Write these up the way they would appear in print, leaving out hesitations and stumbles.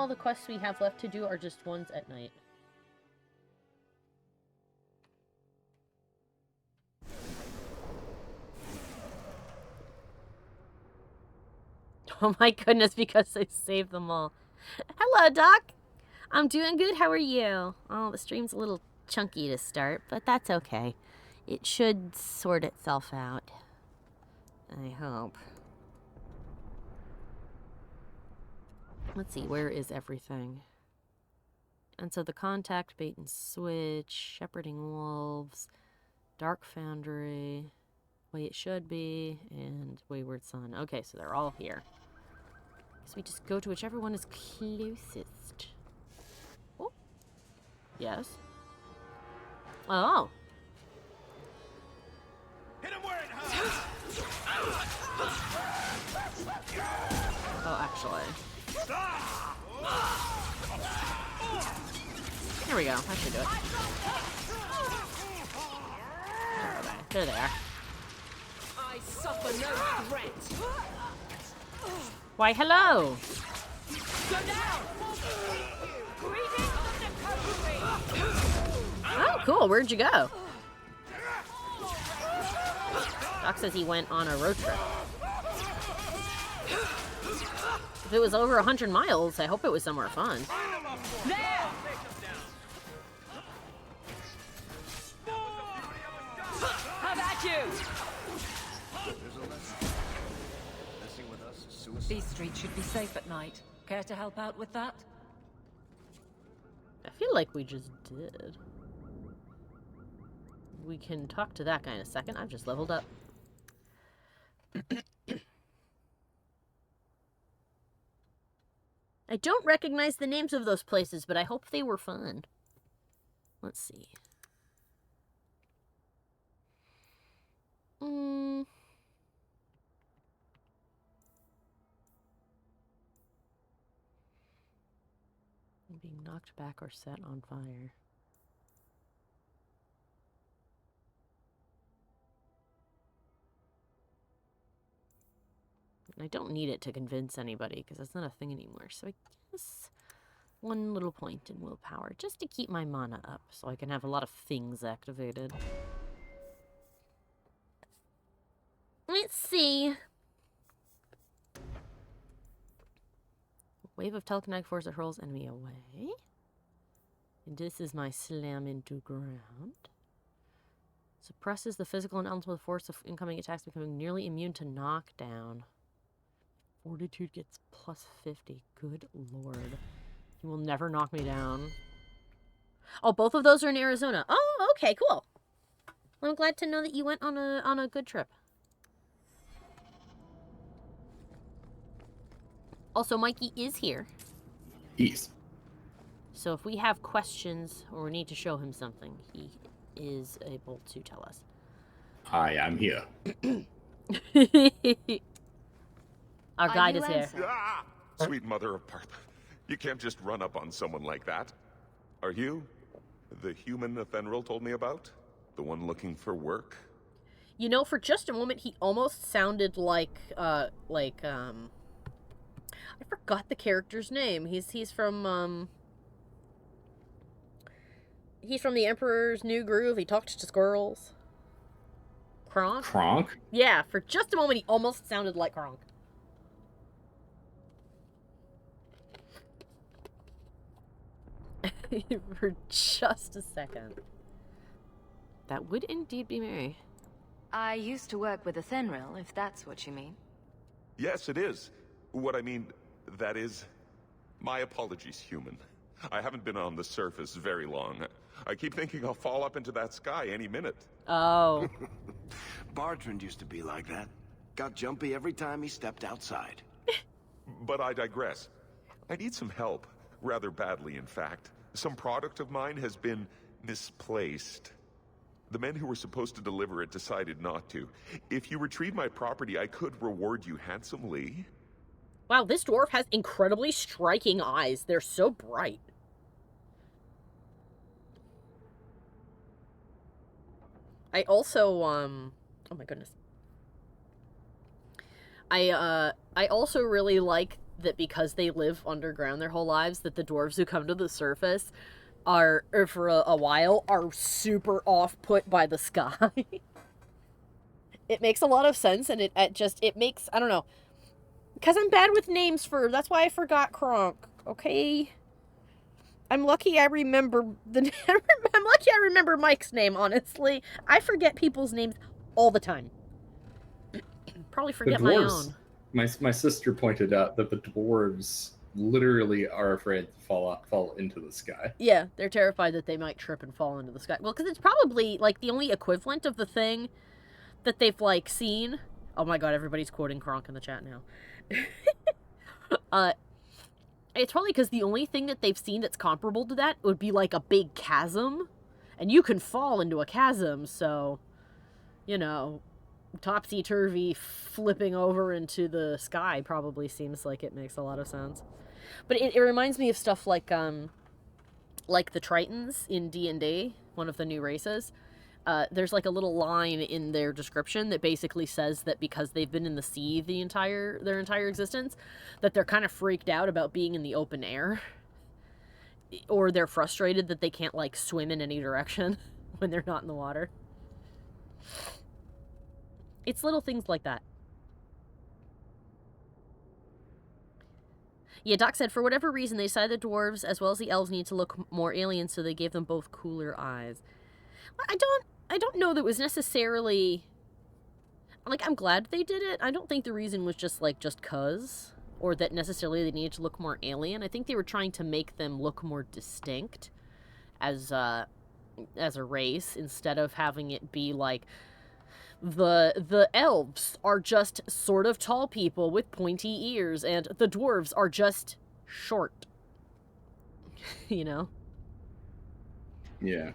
all the quests we have left to do are just ones at night. Oh my goodness, because I saved them all. Hello, Doc. I'm doing good. How are you? Oh, the stream's a little chunky to start, but that's okay. It should sort itself out. I hope. Let's see, where is everything? And so the contact, bait and switch, shepherding wolves, dark foundry, way it should be, and wayward son. Okay, so they're all here. So we just go to whichever one is closest. Oh. Yes. Oh. Hit him where it hurts. Oh, actually. Here we go. I should do it. Okay, there they are. I suffer no threat. Why, hello. Go down. Greetings from the country. Oh, cool. Where'd you go? Doc says he went on a road trip. If it was over 100 miles, I hope it was somewhere fun. There. How about you? These streets should be safe at night. Care to help out with that? I feel like we just did. We can talk to that guy in a second. I've just leveled up. I don't recognize the names of those places, but I hope they were fun. Let's see. Being knocked back or set on fire. I don't need it to convince anybody because it's not a thing anymore. So I guess one little point in willpower just to keep my mana up so I can have a lot of things activated. Let's see. Wave of telekinetic force that hurls enemy away. And this is my slam into ground. Suppresses the physical and elemental force of incoming attacks, becoming nearly immune to knockdown. Fortitude gets plus 50. Good lord. He will never knock me down. Oh, both of those are in Arizona. Oh, okay, cool. Well, I'm glad to know that you went on a good trip. Also, Mikey is here. Yes. So if we have questions or we need to show him something, he is able to tell us. I am here. Our guide is here. Ah, sweet mother of Partha. You can't just run up on someone like that. Are you the human Fenril told me about? The one looking for work? You know, for just a moment, he almost sounded like I forgot the character's name. He's from The Emperor's New Groove. He talked to squirrels. Kronk? Kronk? Yeah, for just a moment, he almost sounded like Kronk. For just a second. That would indeed be Mary. I used to work with a Fenril, if that's what you mean. Yes, it is. What I mean, that is... My apologies, human. I haven't been on the surface very long. I keep thinking I'll fall up into that sky any minute. Oh. Bartrand used to be like that. Got jumpy every time he stepped outside. But I digress. I need some help. Rather badly, in fact. Some product of mine has been misplaced. The men who were supposed to deliver it decided not to. If you retrieve my property, I could reward you handsomely. Wow, this dwarf has incredibly striking eyes. They're so bright. I also, oh my goodness. I also really like that because they live underground their whole lives, that the dwarves who come to the surface are, or for a while, are super off-put by the sky. It makes a lot of sense, and it makes, I don't know, because I'm bad with names that's why I forgot Kronk, okay? I'm lucky I remember I'm lucky I remember Mike's name, honestly. I forget people's names all the time. Probably forget my own. My sister pointed out that the dwarves literally are afraid to fall into the sky. Yeah, they're terrified that they might trip and fall into the sky. Well, because it's probably, like, the only equivalent of the thing that they've, like, seen. Oh my god, everybody's quoting Kronk in the chat now. It's probably because the only thing that they've seen that's comparable to that would be, like, a big chasm. And you can fall into a chasm, so, you know, topsy-turvy flipping over into the sky probably seems like it makes a lot of sense. But it reminds me of stuff like the Tritons in D&D, one of the new races. There's like a little line in their description that basically says that because they've been in the sea their entire existence, that they're kind of freaked out about being in the open air. Or they're frustrated that they can't, like, swim in any direction when they're not in the water. It's little things like that. Yeah, Doc said, for whatever reason, they decided the dwarves as well as the elves need to look more alien, so they gave them both cooler eyes. I don't know that it was necessarily... Like, I'm glad they did it. I don't think the reason was just 'cause, or that necessarily they needed to look more alien. I think they were trying to make them look more distinct as a race, instead of having it be like... The elves are just sort of tall people with pointy ears, and the dwarves are just short. You know? Yeah.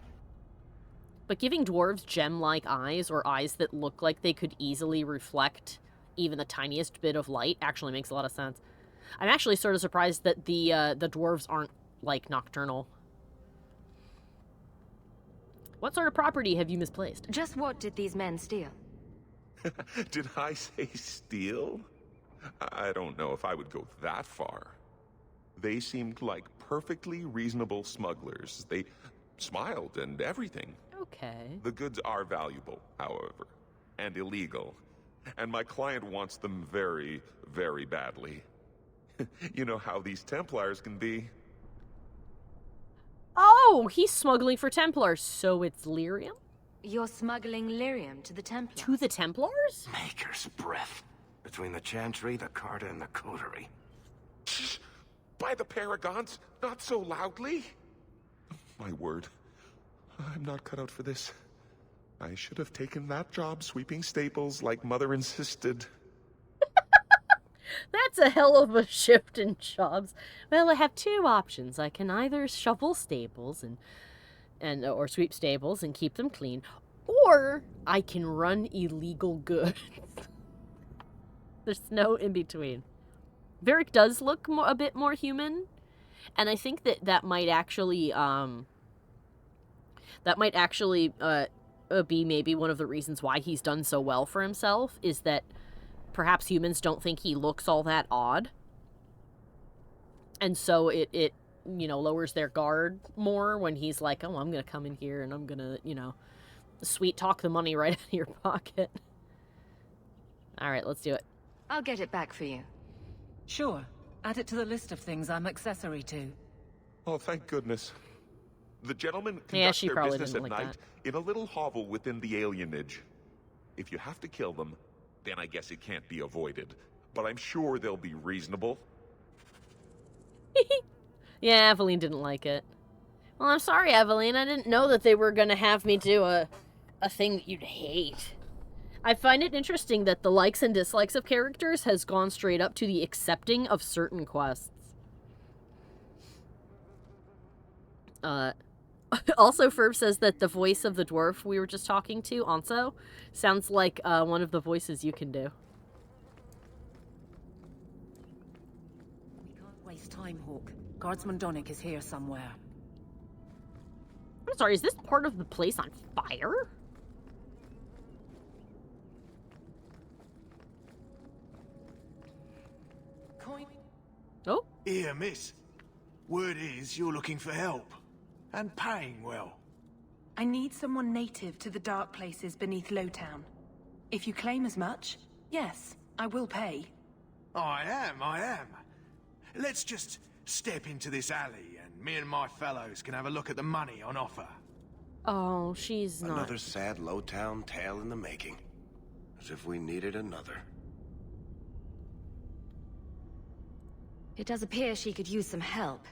But giving dwarves gem-like eyes, or eyes that look like they could easily reflect even the tiniest bit of light, actually makes a lot of sense. I'm actually sort of surprised that the dwarves aren't, like, nocturnal. What sort of property have you misplaced? Just what did these men steal? Did I say steal? I don't know if I would go that far. They seemed like perfectly reasonable smugglers. They smiled and everything. Okay. The goods are valuable, however, and illegal. And my client wants them very, very badly. You know how these Templars can be. Oh, he's smuggling for Templars, so it's lyrium? You're smuggling lyrium to the Templars? To the Templars? Maker's breath. Between the Chantry, the Carta, and the Coterie. Shh! By the Paragons, not so loudly! My word. I'm not cut out for this. I should have taken that job sweeping stables like Mother insisted. That's a hell of a shift in jobs. Well, I have two options. I can either shovel stables or sweep stables and keep them clean, or I can run illegal goods. There's no in between. Varric does look a bit more human, and I think that might actually be maybe one of the reasons why he's done so well for himself, is that perhaps humans don't think he looks all that odd. And so it you know, lowers their guard more when he's like, oh, I'm going to come in here and I'm going to, you know, sweet talk the money right out of your pocket. All right, let's do it. I'll get it back for you. Sure. Add it to the list of things I'm accessory to. Oh, thank goodness. The gentlemen conduct she their probably business didn't at like night in a little hovel within the alienage. If you have to kill them, then I guess it can't be avoided. But I'm sure they'll be reasonable. Yeah, Eveline didn't like it. Well, I'm sorry, Eveline. I didn't know that they were going to have me do a thing that you'd hate. I find it interesting that the likes and dislikes of characters has gone straight up to the accepting of certain quests. Also, Ferb says that the voice of the dwarf we were just talking to, Anso, sounds like one of the voices you can do. We can't waste time, Hawke. Guardsman Donnick is here somewhere. I'm sorry, is this part of the place on fire? Coin. Here, miss. Word is you're looking for help. And paying well. I need someone native to the dark places beneath Lowtown. If you claim as much, yes, I will pay. I am. Let's just step into this alley and me and my fellows can have a look at the money on offer. Oh, she's not. Another sad Lowtown tale in the making. As if we needed another. It does appear she could use some help,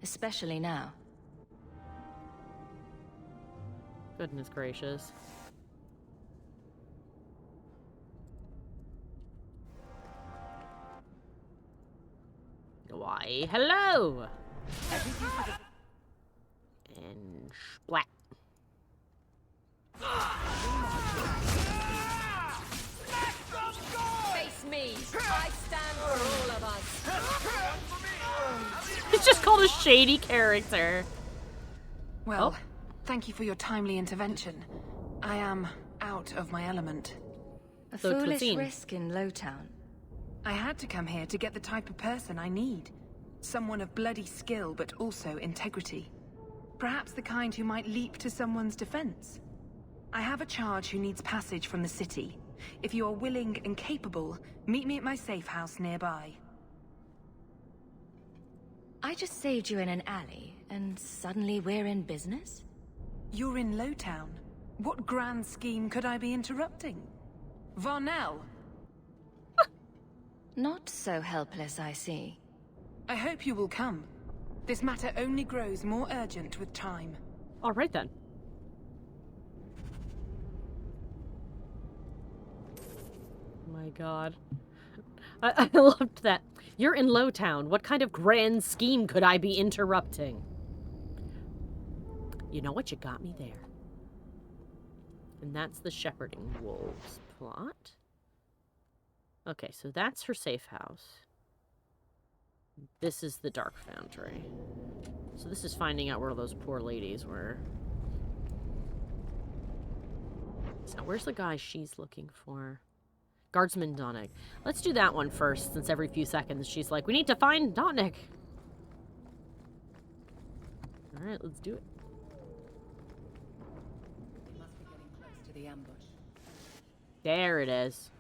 especially now. Goodness gracious. Why, hello! And splat. Face me! I stand for all of us! It's just called a shady character. Well, thank you for your timely intervention. I am out of my element. A So it would foolish seem. risk in Lowtown. I had to come here to get the type of person I need. Someone of bloody skill, but also integrity. Perhaps the kind who might leap to someone's defense. I have a charge who needs passage from the city. If you are willing and capable, meet me at my safe house nearby. I just saved you in an alley, and suddenly we're in business? You're in Lowtown. What grand scheme could I be interrupting? Varnell! Not so helpless, I see. I hope you will come. This matter only grows more urgent with time. All right then. My God. I loved that. You're in Lowtown. What kind of grand scheme could I be interrupting? You know what? You got me there. And that's the shepherding wolves plot. Okay, so that's her safe house. This is the Dark Foundry. So this is finding out where those poor ladies were. So where's the guy she's looking for? Guardsman Donnick. Let's do that one first, since every few seconds she's like, we need to find Donnick. Alright, let's do it. We must be getting close to the ambush. There it is.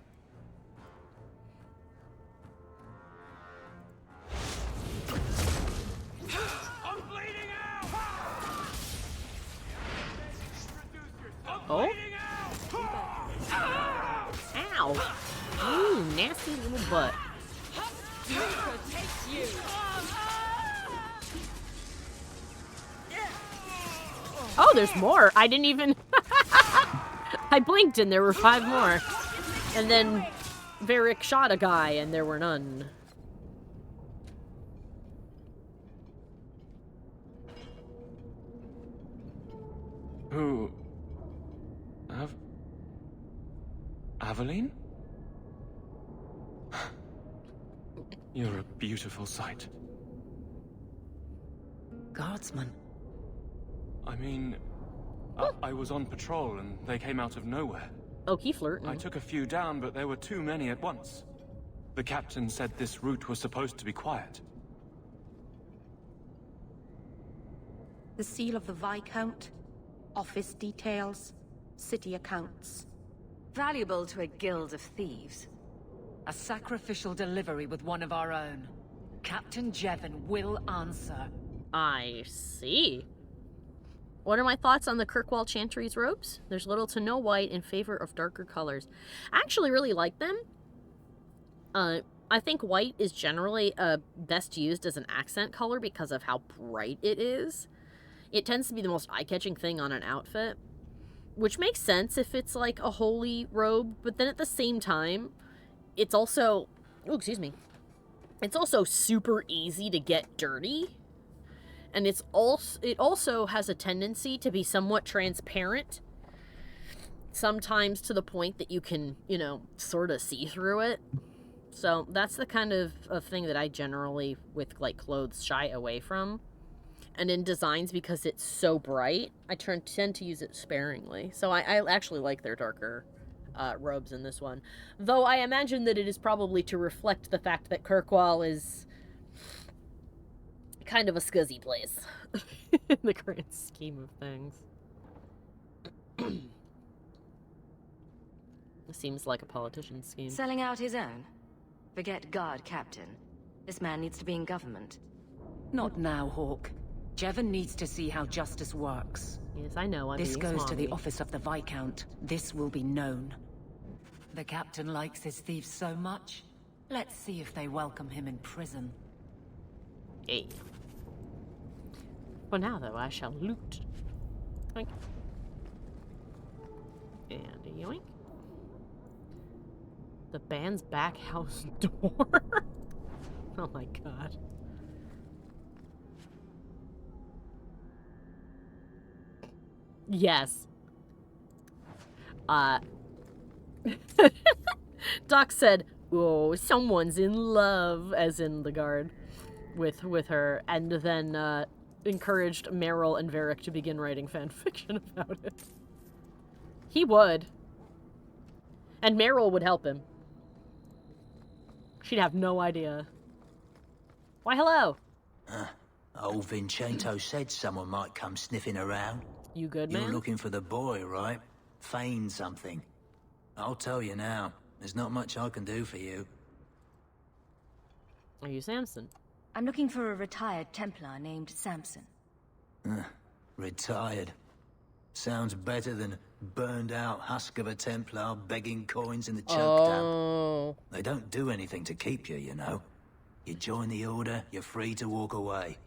I'm bleeding out! Oh? Ow! Ooh, nasty little butt. Oh, there's more. I didn't even... I blinked and there were 5 more. And then Varric shot a guy and there were none. Who... Aveline? You're a beautiful sight. Guardsman. I mean, I was on patrol and they came out of nowhere. Oh, he flirting. I took a few down, but there were too many at once. The captain said this route was supposed to be quiet. The seal of the Viscount, office details, city accounts. Valuable to a guild of thieves. A sacrificial delivery with one of our own. Captain Jevon will answer. I see. What are my thoughts on the Kirkwall Chantry's robes? There's little to no white in favor of darker colors. I actually really like them. I think white is generally best used as an accent color because of how bright it is. It tends to be the most eye-catching thing on an outfit, which makes sense if it's like a holy robe, but then at the same time, it's also, oh, excuse me, it's also super easy to get dirty. And it also has a tendency to be somewhat transparent, sometimes to the point that you can, you know, sort of see through it. So that's the kind of thing that I generally, with like clothes, shy away from. And in designs, because it's so bright, I tend to use it sparingly. So I actually like their darker robes in this one. Though I imagine that it is probably to reflect the fact that Kirkwall is kind of a scuzzy place in the grand scheme of things. This seems like a politician's scheme. Selling out his own? Forget guard captain. This man needs to be in government. Not now, Hawke. Jevon needs to see how justice works. Yes, I know. I'm This being goes to the smoggy. office of the Viscount. This will be known. The captain likes his thieves so much. Let's see if they welcome him in prison. Hey. For now, though, I shall loot. Yoink. And a yoink. The band's back house door. Oh my god. Yes. Doc said, "Oh, someone's in love," as in the guard, with her, and then encouraged Meryl and Varric to begin writing fan fiction about it. He would. And Meryl would help him. She'd have no idea. Why, hello. Old Vincento said someone might come sniffing around. You good, You're man? looking for the boy, right? Feign something. I'll tell you now, there's not much I can do for you. Are you Samson? I'm looking for a retired Templar named Samson. Retired. Sounds better than burned out husk of a Templar begging coins in the choke dump. Oh. They don't do anything to keep you, you know. You join the order, you're free to walk away.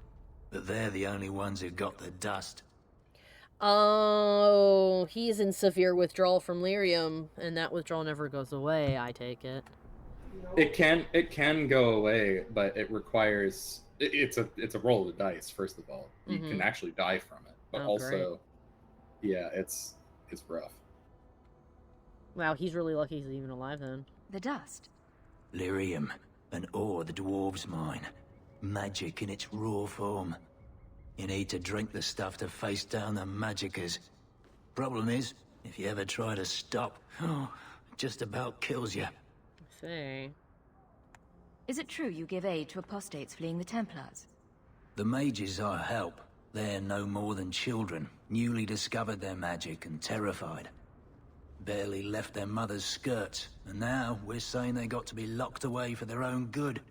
But they're the only ones who got the dust. Oh, he's in severe withdrawal from lyrium, and that withdrawal never goes away, I take it. It can go away, but it requires it's a roll of the dice. First of all, you can actually die from it, but also, yeah, it's rough. Wow, he's really lucky he's even alive then. The dust. Lyrium, an ore the dwarves mine. Magic in its raw form. You need to drink the stuff to face down the magicers. Problem is, if you ever try to stop, it just about kills you. I see. Is it true you give aid to apostates fleeing the Templars? The mages I help, they're no more than children, newly discovered their magic and terrified. Barely left their mother's skirts, and now we're saying they got to be locked away for their own good.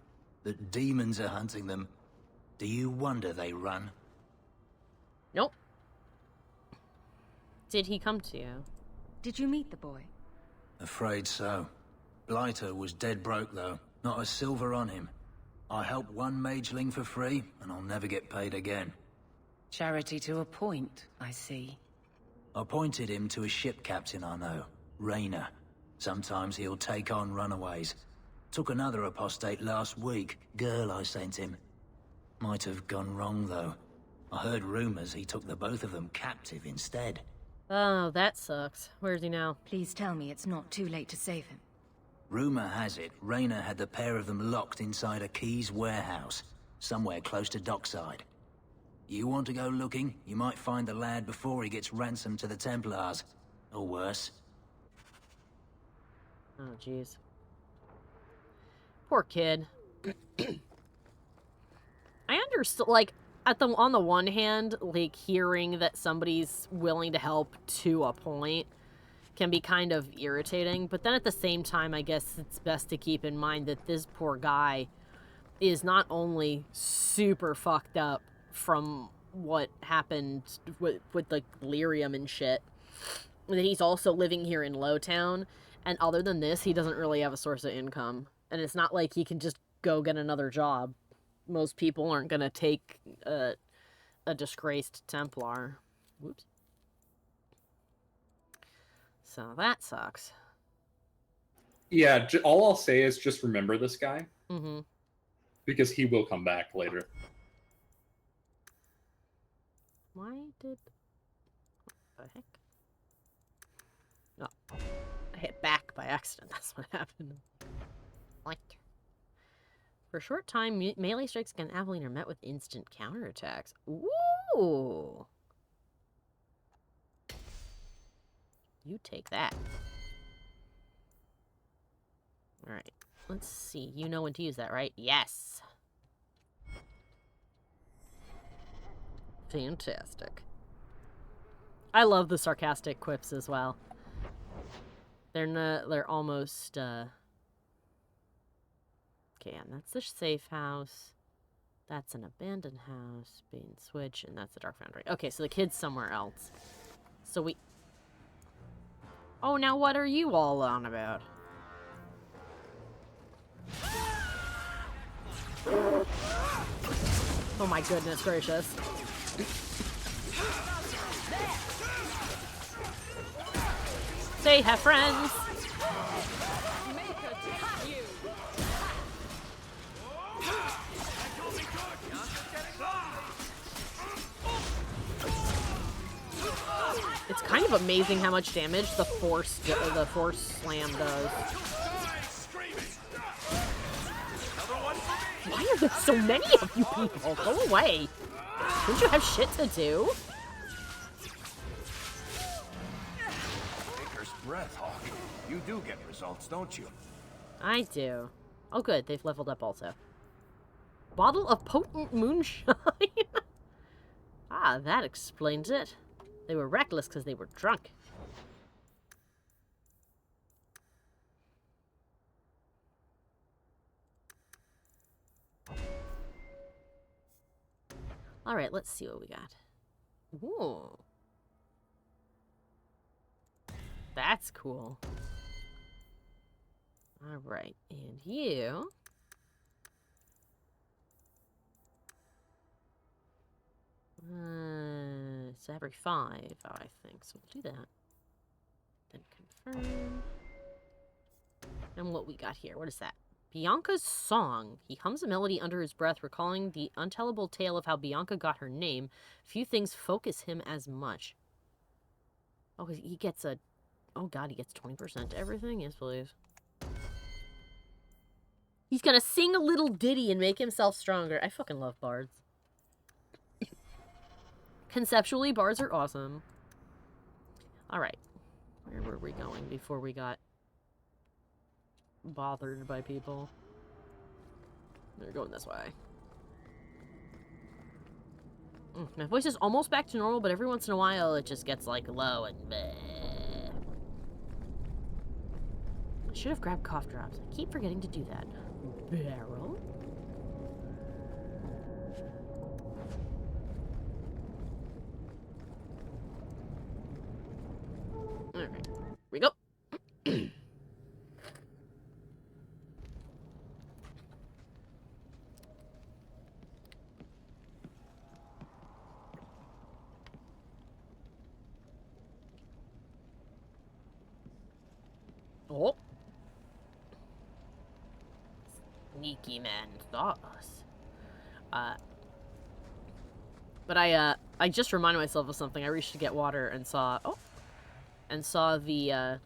That demons are hunting them. Do you wonder they run? Nope. Did he come to you? Did you meet the boy? Afraid so. Blighter was dead broke, though. Not a silver on him. I helped one mageling for free, and I'll never get paid again. Charity to a point, I see. I pointed him to a ship captain I know, Rayner. Sometimes he'll take on runaways. Took another apostate last week, girl I sent him. Might have gone wrong, though. I heard rumors he took the both of them captive instead. Oh, that sucks. Where is he now? Please tell me it's not too late to save him. Rumor has it, Rayner had the pair of them locked inside a Keys warehouse, somewhere close to dockside. You want to go looking? You might find the lad before he gets ransomed to the Templars. Or worse. Oh, jeez. Poor kid. I understand, like, on the one hand, like, hearing that somebody's willing to help to a point can be kind of irritating, but then at the same time, I guess it's best to keep in mind that this poor guy is not only super fucked up from what happened with the lyrium and shit, that he's also living here in Lowtown, and other than this, he doesn't really have a source of income. And it's not like he can just go get another job. Most people aren't gonna take a disgraced Templar. Whoops. So that sucks. Yeah, all I'll say is just remember this guy. Mm-hmm. Because he will come back later. Why did... What the heck? Oh. I hit back by accident. That's what happened. Like... For a short time, melee strikes against Aveline are met with instant counterattacks. Ooh! You take that. Alright. Let's see. You know when to use that, right? Yes! Fantastic. I love the sarcastic quips as well. They're almost, okay, and that's the safe house. That's an abandoned house, being switched, and that's the Dark Foundry. Okay, so the kid's somewhere else. So we... Oh, now what are you all on about? Oh my goodness gracious. They have friends. It's kind of amazing how much damage the force slam does. Why are there so many of you people? Go away. Don't you have shit to do? Taker's breath, Hawke. You do get results, don't you? I do. Oh good, they've leveled up also. Bottle of potent moonshine. Ah, that explains it. They were reckless because they were drunk. Alright, let's see what we got. Ooh. That's cool. Alright, and you... it's every 5, I think, so we'll do that. Then confirm. And what we got here, what is that? Bianca's song. He hums a melody under his breath, recalling the untellable tale of how Bianca got her name. Few things focus him as much. Oh, he gets a... Oh god, he gets 20% to everything? Yes, please. He's gonna sing a little ditty and make himself stronger. I fucking love bards. Conceptually, bards are awesome. Alright. Where were we going before we got bothered by people? They're going this way. My voice is almost back to normal, but every once in a while it just gets, like, low and bleh. I should have grabbed cough drops. I keep forgetting to do that. Barrel? Alright, here we go. Oh. Sneaky man thought us. But I just reminded myself of something. I reached to get water and saw the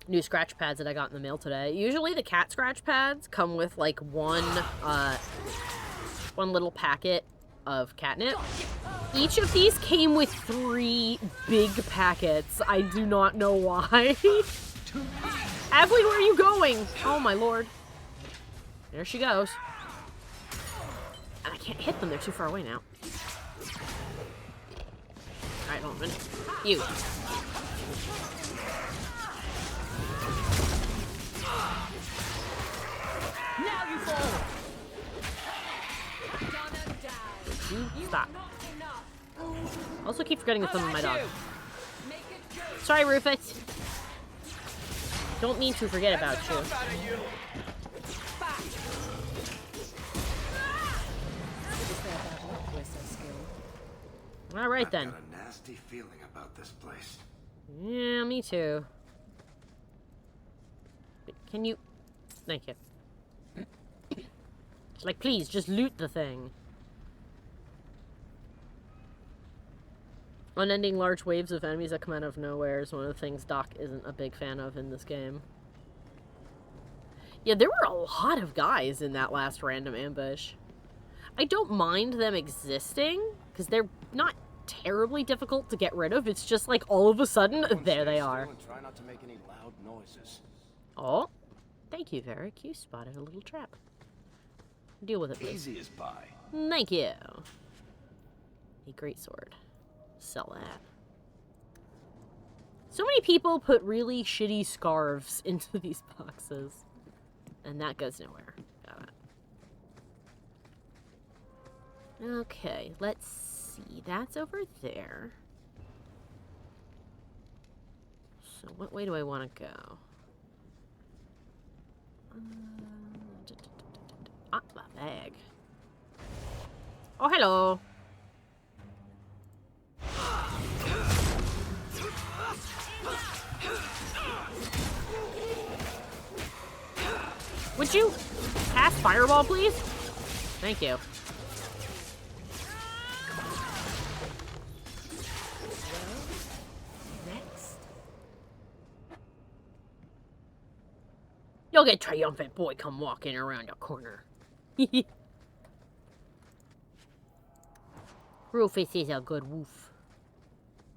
new scratch pads that I got in the mail today. Usually the cat scratch pads come with like one little packet of catnip. Each of these came with 3 big packets. I do not know why. Avril, where are you going? Oh my lord. There she goes. And I can't hit them, they're too far away now. Alright, hold on a minute. You. Now you fall. Stop. I also keep forgetting to summon my dog. Sorry, Rufus. Don't mean to forget about you. Alright then. I've got a nasty feeling about this place. Yeah, me too. Can you... Thank you. Like, please, just loot the thing. Unending large waves of enemies that come out of nowhere is one of the things Doc isn't a big fan of in this game. Yeah, there were a lot of guys in that last random ambush. I don't mind them existing, because they're not terribly difficult to get rid of. It's just like, all of a sudden, there they are. Try not to make any loud noises. Oh, thank you, Varric. You spotted a little trap. Deal with it, please. Easy as pie. Thank you. A greatsword. Sell that. So many people put really shitty scarves into these boxes. And that goes nowhere. Got it. Okay, let's see. That's over there. So what way do I want to go? Ah, my bag. Oh, hello. Would you cast Fireball, please? Thank you. Next. You'll get triumphant boy come walking around the corner. Rufus is a good woof.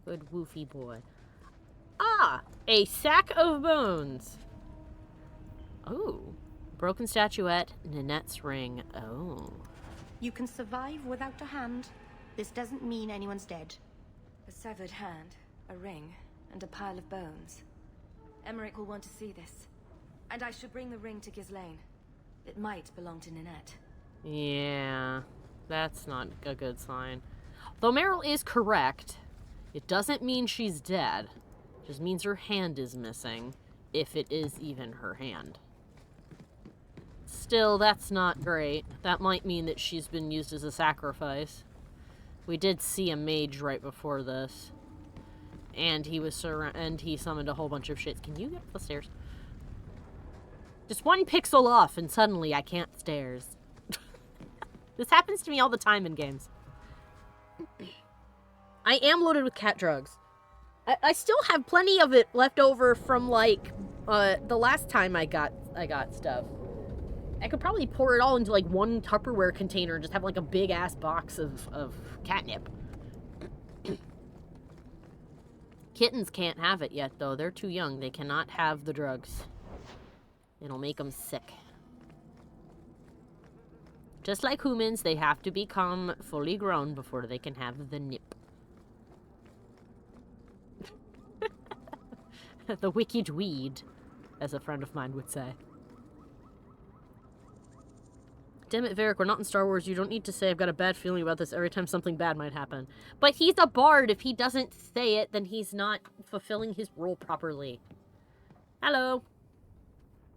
Good woofy boy. Ah! A sack of bones. Oh. Broken statuette, Nanette's ring. Oh. You can survive without a hand. This doesn't mean anyone's dead. A severed hand, a ring, and a pile of bones. Emmerich will want to see this. And I should bring the ring to Ghislaine. It might belong to Nanette. Yeah. That's not a good sign. Though Meryl is correct, it doesn't mean she's dead. It just means her hand is missing, if it is even her hand. Still, that's not great. That might mean that she's been used as a sacrifice. We did see a mage right before this. And he was he summoned a whole bunch of shit. Can you get up the stairs? Just one pixel off and suddenly I can't stairs. This happens to me all the time in games. I am loaded with cat drugs. I still have plenty of it left over from, like, the last time I got stuff. I could probably pour it all into, like, one Tupperware container and just have, like, a big-ass box of catnip. Kittens can't have it yet, though. They're too young. They cannot have the drugs. It'll make them sick. Just like humans, they have to become fully grown before they can have the nip. The wicked weed, as a friend of mine would say. Damn it, Varric, we're not in Star Wars. You don't need to say I've got a bad feeling about this every time something bad might happen. But he's a bard. If he doesn't say it, then he's not fulfilling his role properly. Hello.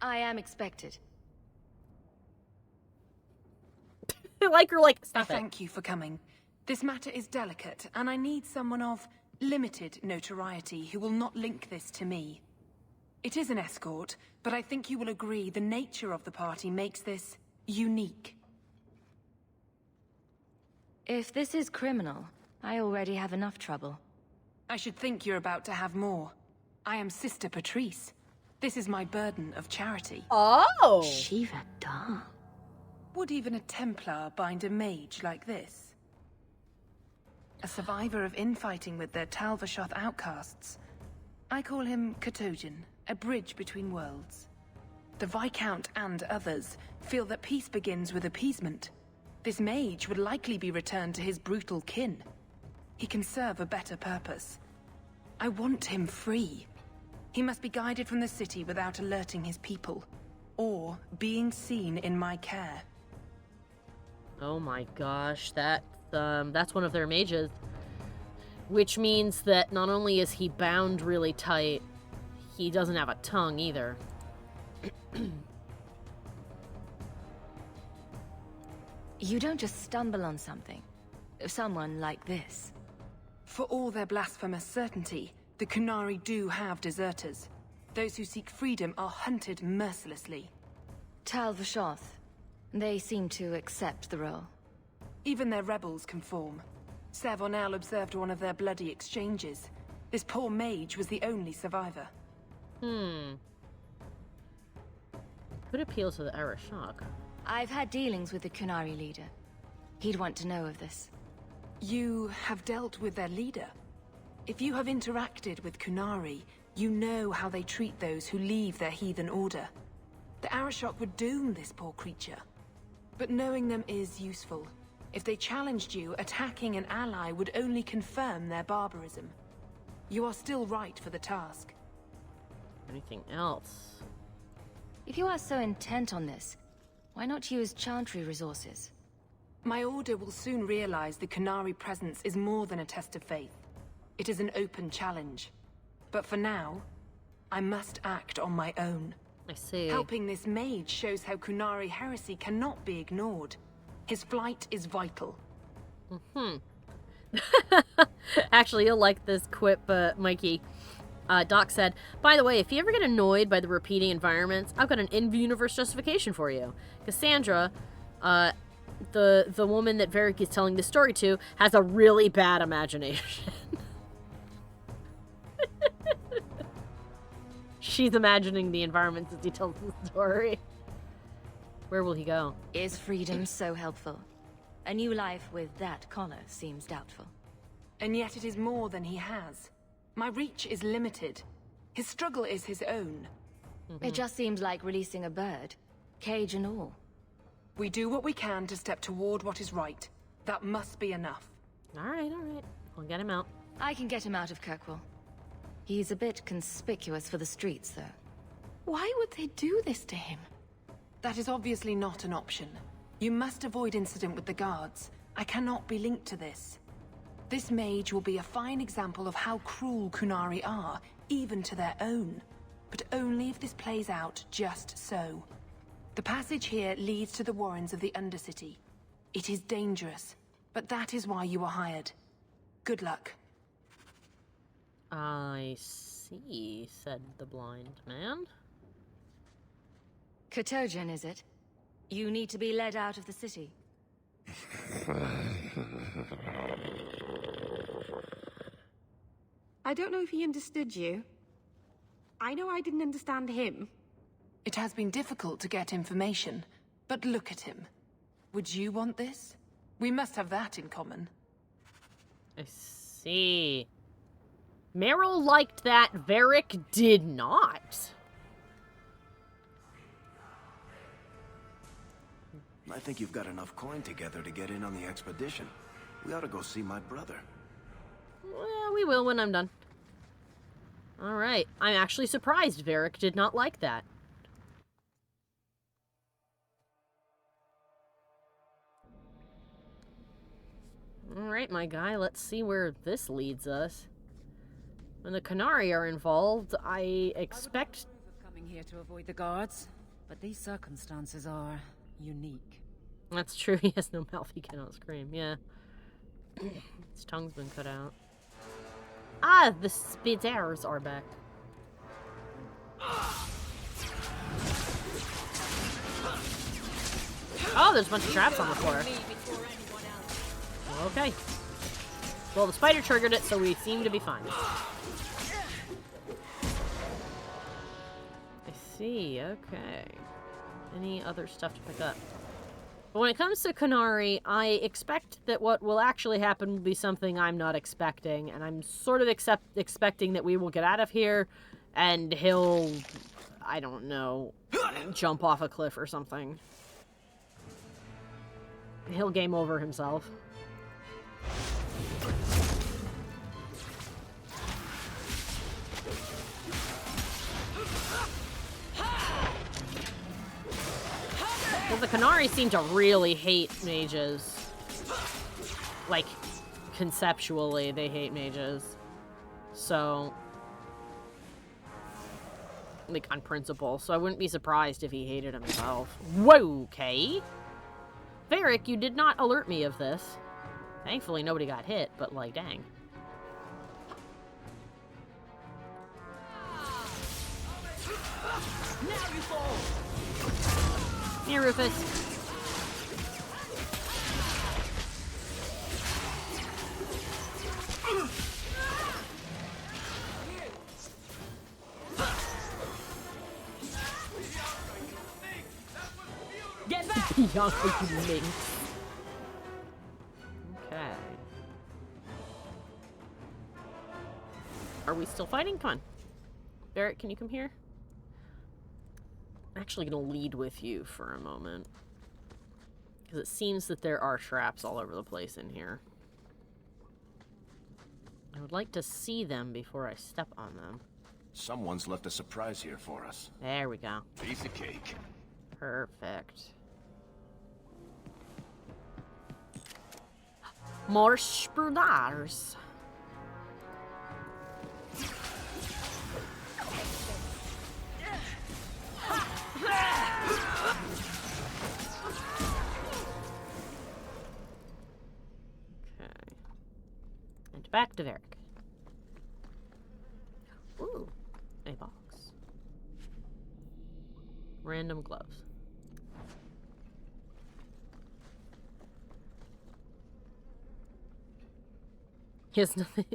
I am expected. Like her, like, stop it. Thank you for coming. This matter is delicate, and I need someone of limited notoriety who will not link this to me. It is an escort, but I think you will agree the nature of the party makes this unique. If this is criminal, I already have enough trouble. I should think you're about to have more. I am Sister Patrice. This is my burden of charity. Oh! Shiva Da. Would even a Templar bind a mage like this? A survivor of infighting with their Talvashoth outcasts. I call him Katojan, a bridge between worlds. The Viscount and others feel that peace begins with appeasement. This mage would likely be returned to his brutal kin. He can serve a better purpose. I want him free. He must be guided from the city without alerting his people, or being seen in my care. Oh my gosh, that's one of their mages. Which means that not only is he bound really tight, he doesn't have a tongue either. You don't just stumble on something. Someone like this. For all their blasphemous certainty, the Kunari do have deserters. Those who seek freedom are hunted mercilessly. Talvashoth. They seem to accept the role. Even their rebels conform. Savonel observed one of their bloody exchanges. This poor mage was the only survivor. Could appeal to the Arashok. I've had dealings with the Kunari leader. He'd want to know of this. You have dealt with their leader? If you have interacted with Kunari, you know how they treat those who leave their heathen order. The Arashok would doom this poor creature. But knowing them is useful. If they challenged you, attacking an ally would only confirm their barbarism. You are still right for the task. Anything else? If you are so intent on this, why not use Chantry resources? My order will soon realize the Qunari presence is more than a test of faith. It is an open challenge. But for now, I must act on my own. I see. Helping this mage shows how Qunari heresy cannot be ignored. His flight is vital. Actually, you'll like this quip, Mikey. Doc said, by the way, if you ever get annoyed by the repeating environments, I've got an in-universe justification for you. Cassandra, the woman that Varric is telling this story to, has a really bad imagination. She's imagining the environments as he tells the story. Where will he go? Is freedom so helpful? A new life with that collar seems doubtful. And yet it is more than he has. My reach is limited. His struggle is his own. It just seems like releasing a bird, cage and all. We do what we can to step toward what is right. That must be enough. All right. I'll get him out. I can get him out of Kirkwall. He's a bit conspicuous for the streets, though. Why would they do this to him? That is obviously not an option. You must avoid incident with the guards. I cannot be linked to this. This mage will be a fine example of how cruel Qunari are, even to their own. But only if this plays out just so. The passage here leads to the warrens of the Undercity. It is dangerous, but that is why you were hired. Good luck. I see, said the blind man. Katojan, is it? You need to be led out of the city. I don't know if he understood you. I know I didn't understand him. It has been difficult to get information, but look at him. Would you want this? We must have that in common. I see. Meryl liked that. Varric did not. I think you've got enough coin together to get in on the expedition. We ought to go see my brother. Well, we will when I'm done. Alright. I'm actually surprised Varric did not like that. Alright, my guy. Let's see where this leads us. When the Qunari are involved, I expect... coming here to avoid the guards, but these circumstances are unique. That's true. He has no mouth. He cannot scream. Yeah. His tongue's been cut out. Ah, the Spitters are back. Oh, there's a bunch of traps on the floor. Okay. Well, the spider triggered it, so we seem to be fine. I see. Okay. Any other stuff to pick up? But when it comes to Qunari, I expect that what will actually happen will be something I'm not expecting, and I'm sort of expecting that we will get out of here, and he'll, I don't know, jump off a cliff or something. He'll game over himself. Because the Qunari seem to really hate mages. Like, conceptually, they hate mages. So, like, on principle. So I wouldn't be surprised if he hated himself. Whoa, okay. Varric, you did not alert me of this. Thankfully, nobody got hit, but, like, dang. Now you fall. Here, Rufus. Get back! Bianca, you minx. Okay. Are we still fighting? Come on. Barrett, can you come here? I'm actually going to lead with you for a moment. Because it seems that there are traps all over the place in here. I would like to see them before I step on them. Someone's left a surprise here for us. There we go. Piece of cake. Perfect. More spiders. Okay. And back to Varric. Ooh, a box. Random gloves. He has nothing.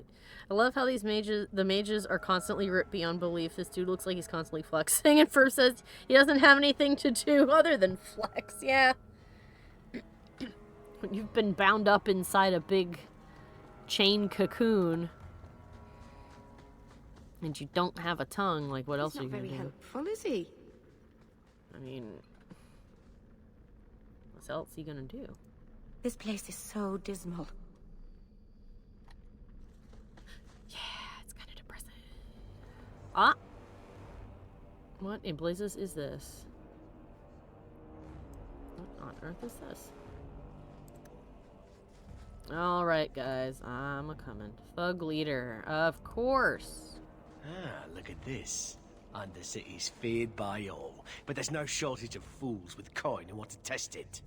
I love how these the mages are constantly ripped beyond belief. This dude looks like he's constantly flexing, and First says he doesn't have anything to do other than flex. Yeah. When you've been bound up inside a big chain cocoon, and you don't have a tongue, like what else are you gonna do? He's not very helpful, is he? I mean, what else are you gonna do? This place is so dismal. Yeah, it's kind of depressing. Ah! What in blazes is this? What on earth is this? Alright, guys, I'm a-coming. Thug leader, of course. Ah, look at this. Undercity's feared by all, but there's no shortage of fools with coin who want to test it.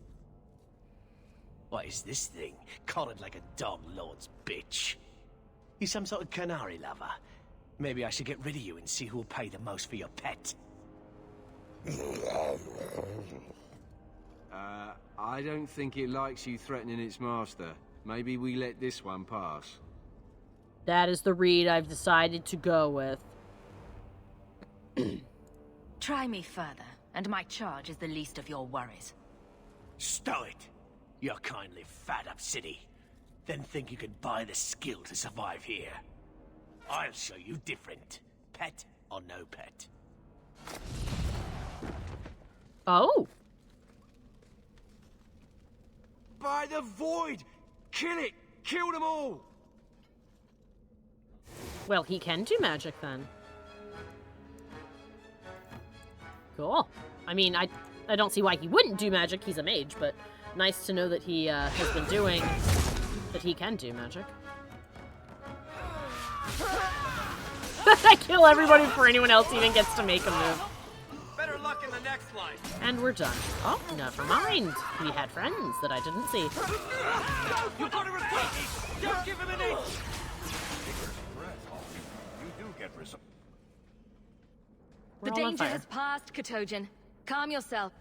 What is this thing? Collared like a dog lord's bitch. You some sort of canary lover? Maybe I should get rid of you and see who will pay the most for your pet. I don't think it likes you threatening its master. Maybe we let this one pass. That is the read I've decided to go with. Try me further, and my charge is the least of your worries. Stow it! You're kindly fat up city. Then think you can buy the skill to survive here. I'll show you different. Pet or no pet. Oh! By the void! Kill it! Kill them all! Well, he can do magic then. Cool. I mean, I don't see why he wouldn't do magic. He's a mage, but nice to know that he has been doing... that he can do magic. I kill everybody before anyone else even gets to make a move. Better luck in the next line. And we're done. Oh, never mind. We had friends that I didn't see. You gotta repeat it! Don't give him an inch! You do get results. The danger has passed, Katojan. Calm yourself.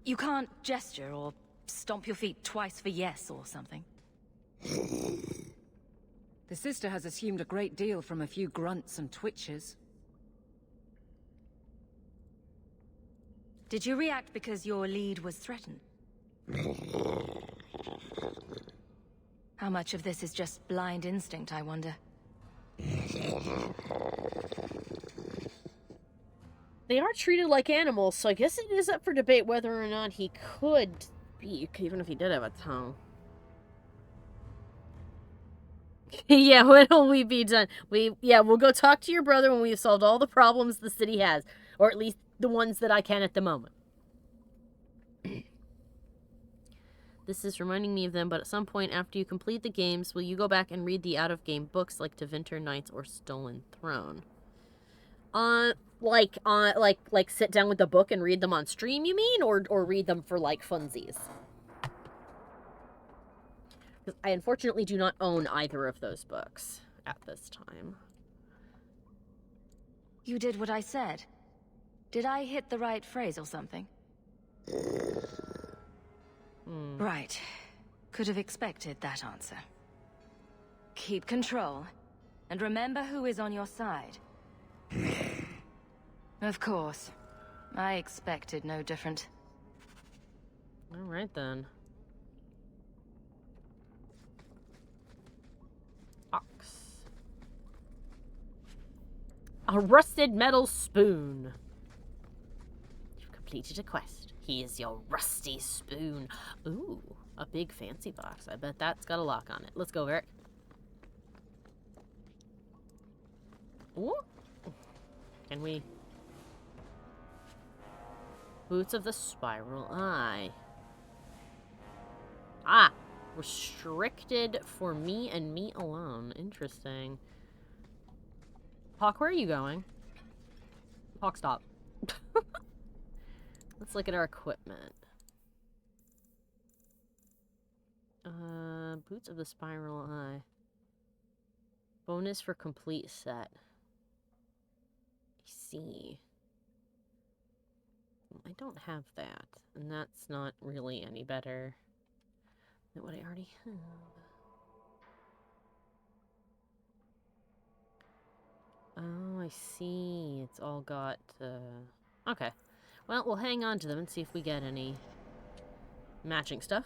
You can't gesture or stomp your feet twice for yes or something. The sister has assumed a great deal from a few grunts and twitches. Did you react because your lead was threatened? How much of this is just blind instinct, I wonder? They are treated like animals, so I guess it is up for debate whether or not he could speak, even if he did have a tongue. Yeah, when'll we be done? We'll go talk to your brother when we've solved all the problems the city has. Or at least the ones that I can at the moment. This is reminding me of them, but at some point after you complete the games, will you go back and read the out-of-game books like Tevinter Nights or Stolen Throne? Like sit down with the book and read them on stream, you mean? Or read them for, like, funsies? Because I unfortunately do not own either of those books at this time. You did what I said. Did I hit the right phrase or something? Right. Could have expected that answer. Keep control, and remember who is on your side. Of course. I expected no different. Alright then. Ox. A rusted metal spoon. You've completed a quest. Here's your rusty spoon. Ooh, a big fancy box. I bet that's got a lock on it. Let's go, Varric. Ooh. Can we... Boots of the Spiral Eye. Ah! Restricted for me and me alone. Interesting. Hawke, where are you going? Hawke, stop. Let's look at our equipment. Boots of the Spiral Eye. Bonus for complete set. I see. I don't have that, and that's not really any better than what I already have. Oh, I see. It's all got, okay. Well, we'll hang on to them and see if we get any matching stuff.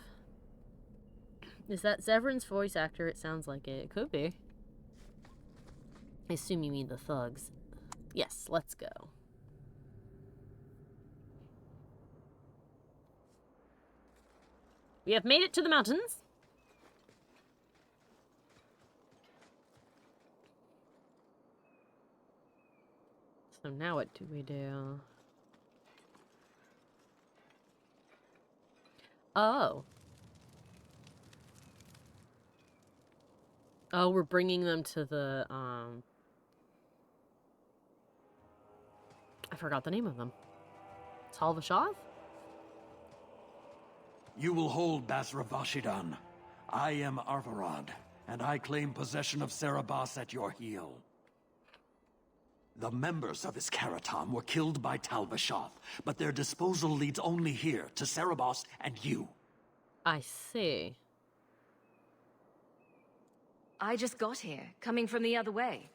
Is that Zevran's voice actor? It sounds like it. It could be. I assume you mean the thugs. Yes, let's go. We have made it to the mountains. So now what do we do? Oh. Oh, we're bringing them to the, I forgot the name of them. Talvashav? You will hold Basra Vashidan. I am Arvarad, and I claim possession of Cerebos at your heel. The members of his Karatam were killed by Talvashav, but their disposal leads only here, to Cerebos and you. I see. I just got here, coming from the other way.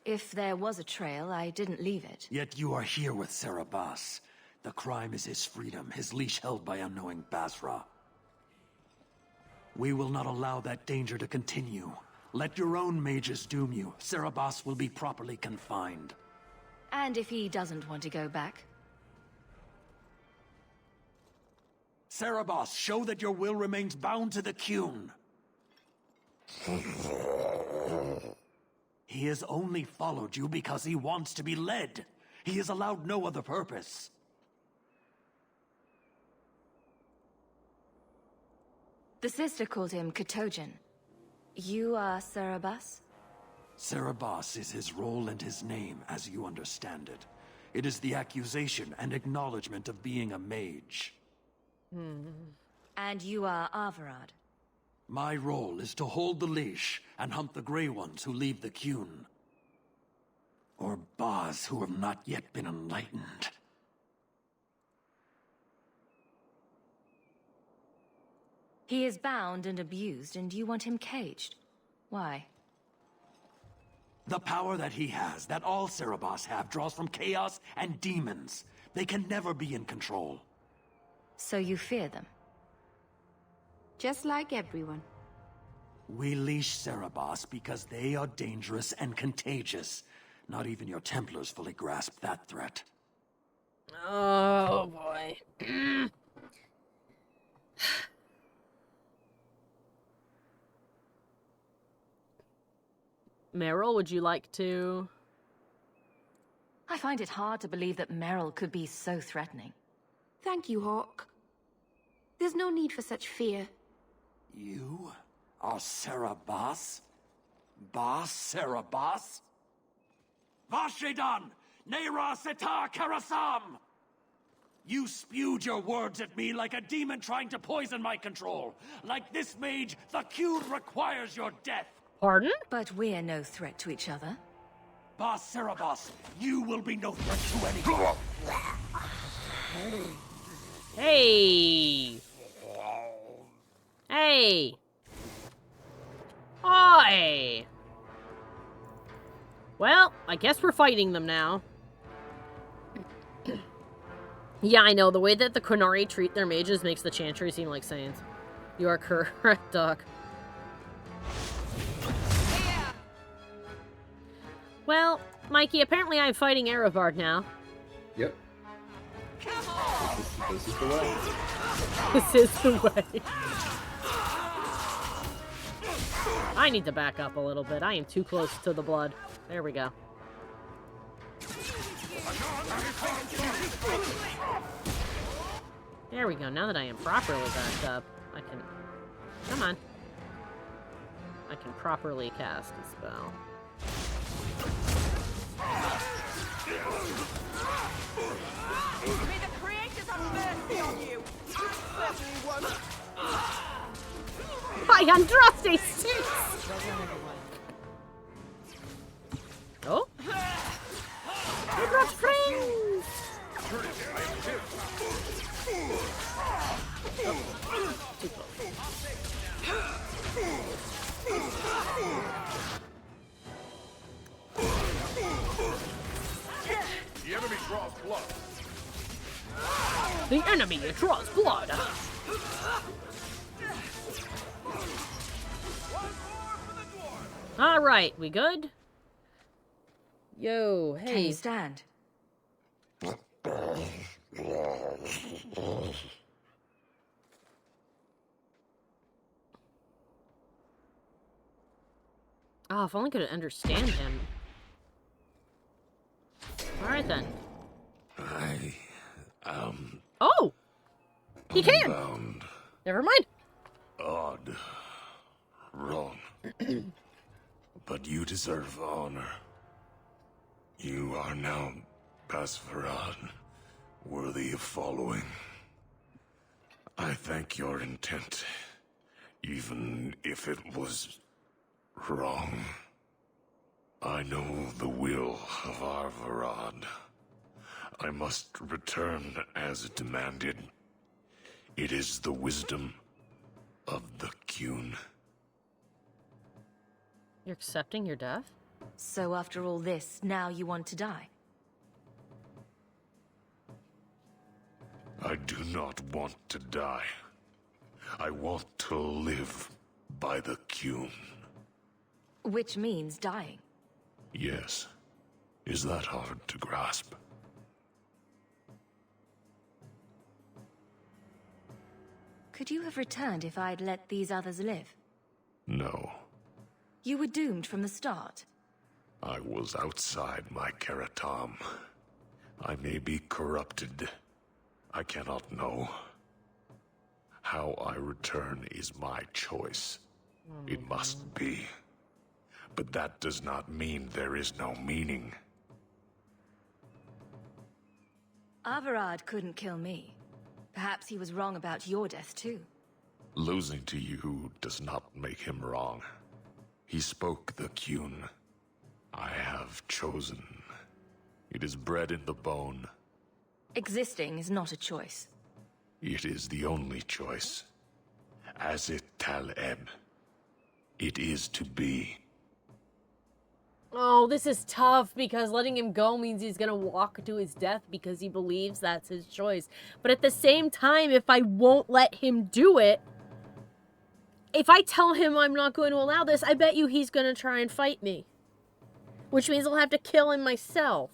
If there was a trail, I didn't leave it. Yet you are here with Cerebos. The crime is his freedom, his leash held by unknowing Basra. We will not allow that danger to continue. Let your own mages doom you. Cerebos will be properly confined. And if he doesn't want to go back? Cerebos, show that your will remains bound to the Qun. He has only followed you because he wants to be led. He has allowed no other purpose. The sister called him Katojan. You are Cerebos? Cerebos is his role and his name, as you understand it. It is the accusation and acknowledgement of being a mage. And you are Arvarad? My role is to hold the leash and hunt the Grey Ones who leave the Qun. Or Baz who have not yet been enlightened. He is bound and abused, and you want him caged. Why? The power that he has, that all Cerebos have, draws from chaos and demons. They can never be in control. So you fear them? Just like everyone. We leash Cerebos because they are dangerous and contagious. Not even your Templars fully grasp that threat. Oh, boy. Meryl, would you like to... I find it hard to believe that Meryl could be so threatening. Thank you, Hawke. There's no need for such fear. You are Cerebos? Cerebos? Vashidan! Nera Setar Karasam! You spewed your words at me like a demon trying to poison my control. Like this mage, the Qun requires your death. Pardon? But we're no threat to each other. Cerebos, you will be no threat to anyone. Hey! Hey! Oi! Well, I guess we're fighting them now. Yeah, I know. The way that the Qunari treat their mages makes the Chantry seem like saints. You are correct, Doc. Well, Mikey, apparently I'm fighting Erebard now. Yep. This is the way. This is the way. I need to back up a little bit. I am too close to the blood. There we go. There we go. Now that I am properly backed up, I can... Come on. I can properly cast a spell. May the creators have mercy on you! By Andraste 6! Oh? I brought friends! Oh, too close. The enemy draws blood. The enemy draws blood! Alright, we good? Yo, hey. Can you stand? Oh, if only I could understand him. Alright then. I Oh! He can! Unbound. Never mind. Odd. Wrong. But you deserve honor. You are now Basvarad, worthy of following. I thank your intent, even if it was wrong. I know the will of Arvarad. I must return as demanded. It is the wisdom of the Qun. You're accepting your death? So after all this, now you want to die? I do not want to die. I want to live by the Qun. Which means dying. Yes. Is that hard to grasp? Could you have returned if I'd let these others live? No. You were doomed from the start. I was outside my Keratam. I may be corrupted. I cannot know. How I return is my choice. It must be. But that does not mean there is no meaning. Arvarad couldn't kill me. Perhaps he was wrong about your death too. Losing to you does not make him wrong. He spoke the Qun. I have chosen. It is bred in the bone. Existing is not a choice. It is the only choice. As it Taleb. It is to be. Oh, this is tough because letting him go means he's gonna walk to his death because he believes that's his choice. But at the same time, if I won't let him do it, if I tell him I'm not going to allow this, I bet you he's gonna try and fight me. Which means I'll have to kill him myself.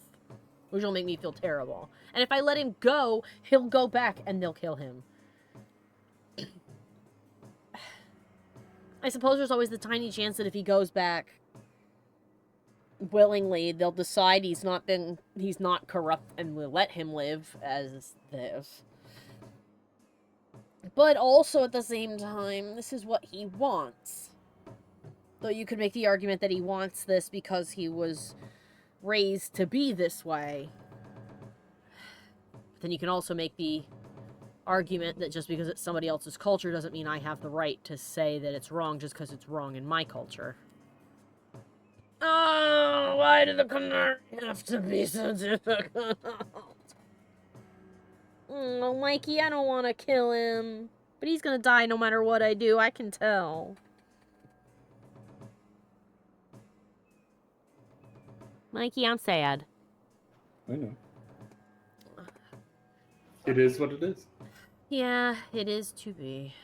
Which will make me feel terrible. And if I let him go, he'll go back and they'll kill him. I suppose there's always the tiny chance that if he goes back willingly, they'll decide he's not corrupt and will let him live as this. But also at the same time, this is what he wants. Though you could make the argument that he wants this because he was raised to be this way. But then you can also make the argument that just because it's somebody else's culture doesn't mean I have the right to say that it's wrong just because it's wrong in my culture. Oh, why did the Canary have to be so difficult? Oh, Mikey, I don't want to kill him. But he's gonna die no matter what I do, I can tell. Mikey, I'm sad. I know. It is what it is. Yeah, it is to be.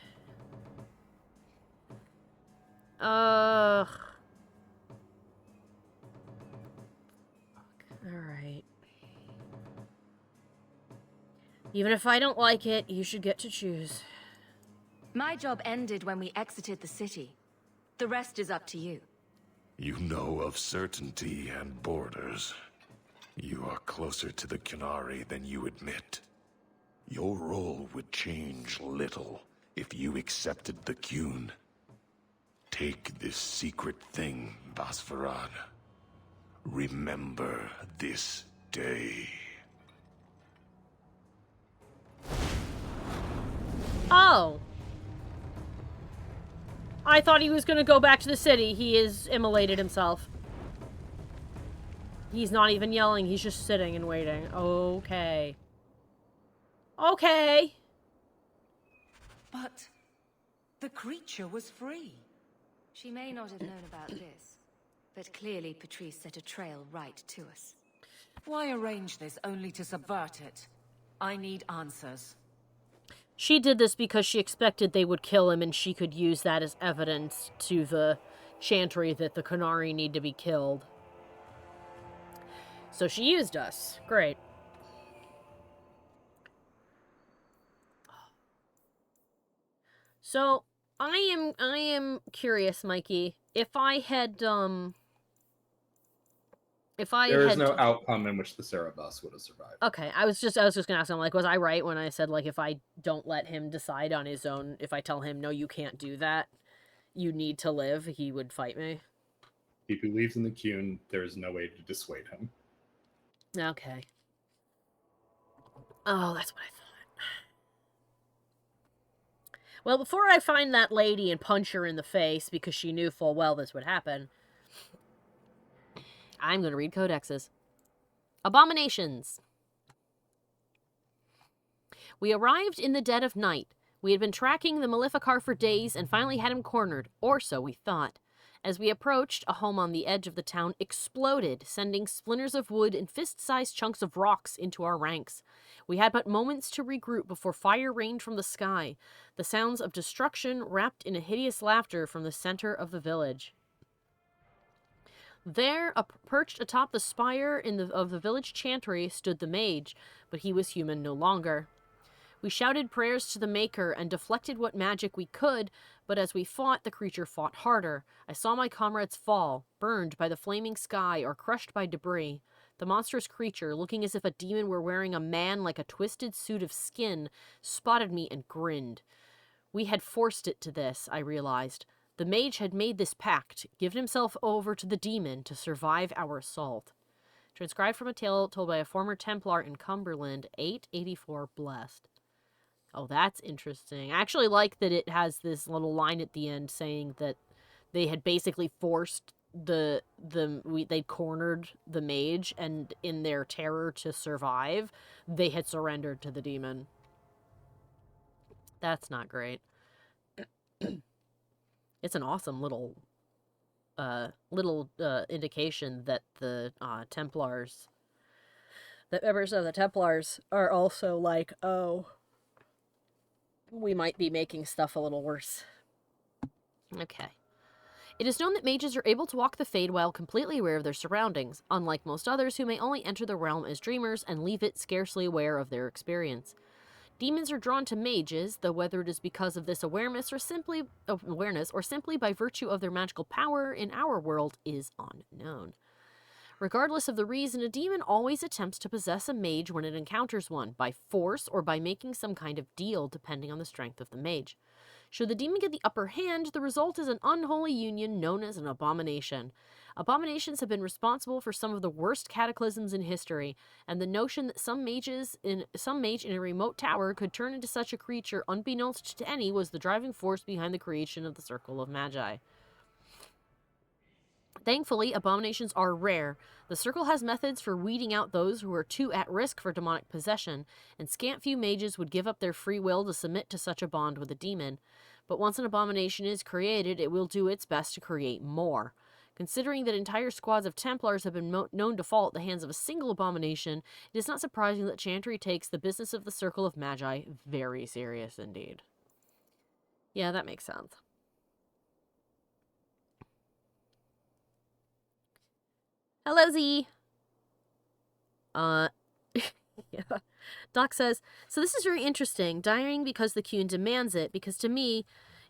Alright. Even if I don't like it, you should get to choose. My job ended when we exited the city. The rest is up to you. You know of certainty and borders. You are closer to the Qunari than you admit. Your role would change little if you accepted the Qun. Take this secret thing, Basfarad. Remember this day. Oh! I thought he was gonna go back to the city. He has immolated himself. He's not even yelling, he's just sitting and waiting. Okay. Okay! But the creature was free. She may not have known about this, but clearly Patrice set a trail right to us. Why arrange this only to subvert it? I need answers. She did this because she expected they would kill him and she could use that as evidence to the Chantry that the Qunari need to be killed. So she used us. Great. So, I am curious, Mikey. If I had, There is no outcome in which the Cerebus would have survived. Okay, I was just gonna ask him, like, was I right when I said, like, if I don't let him decide on his own, if I tell him, no, you can't do that, you need to live, he would fight me? He believes in the Qun, there is no way to dissuade him. Okay. Oh, that's what I thought. Well, before I find that lady and punch her in the face, because she knew full well this would happen, I'm going to read codexes. Abominations. We arrived in the dead of night. We had been tracking the Maleficar for days and finally had him cornered, or so we thought. As we approached, a home on the edge of the town exploded, sending splinters of wood and fist-sized chunks of rocks into our ranks. We had but moments to regroup before fire rained from the sky, the sounds of destruction wrapped in a hideous laughter from the center of the village. There, perched atop the spire of the village chantry, stood the mage, but he was human no longer. We shouted prayers to the Maker and deflected what magic we could, but as we fought, the creature fought harder. I saw my comrades fall, burned by the flaming sky or crushed by debris. The monstrous creature, looking as if a demon were wearing a man like a twisted suit of skin, spotted me and grinned. We had forced it to this, I realized. The mage had made this pact, given himself over to the demon to survive our assault. Transcribed from a tale told by a former Templar in Cumberland, 884 Blessed. Oh, that's interesting. I actually like that it has this little line at the end saying that they had basically forced they cornered the mage, and in their terror to survive, they had surrendered to the demon. That's not great. It's an awesome little indication that the Templars, that members of the Templars are also like, oh, we might be making stuff a little worse. Okay. It is known that mages are able to walk the Fade while completely aware of their surroundings, unlike most others who may only enter the realm as dreamers and leave it scarcely aware of their experience. Demons are drawn to mages, though whether it is because of this awareness or simply by virtue of their magical power in our world is unknown. Regardless of the reason, a demon always attempts to possess a mage when it encounters one, by force or by making some kind of deal, depending on the strength of the mage. Should the demon get the upper hand, the result is an unholy union known as an abomination. Abominations have been responsible for some of the worst cataclysms in history, and the notion that some mage in a remote tower could turn into such a creature unbeknownst to any was the driving force behind the creation of the Circle of Magi. Thankfully, abominations are rare. The Circle has methods for weeding out those who are too at risk for demonic possession, and scant few mages would give up their free will to submit to such a bond with a demon. But once an abomination is created, it will do its best to create more. Considering that entire squads of Templars have been known to fall at the hands of a single abomination, it is not surprising that Chantry takes the business of the Circle of Magi very serious indeed. Yeah, that makes sense. Hello, Z. Yeah. Doc says, so this is very interesting. Dying because the Qun demands it, because to me,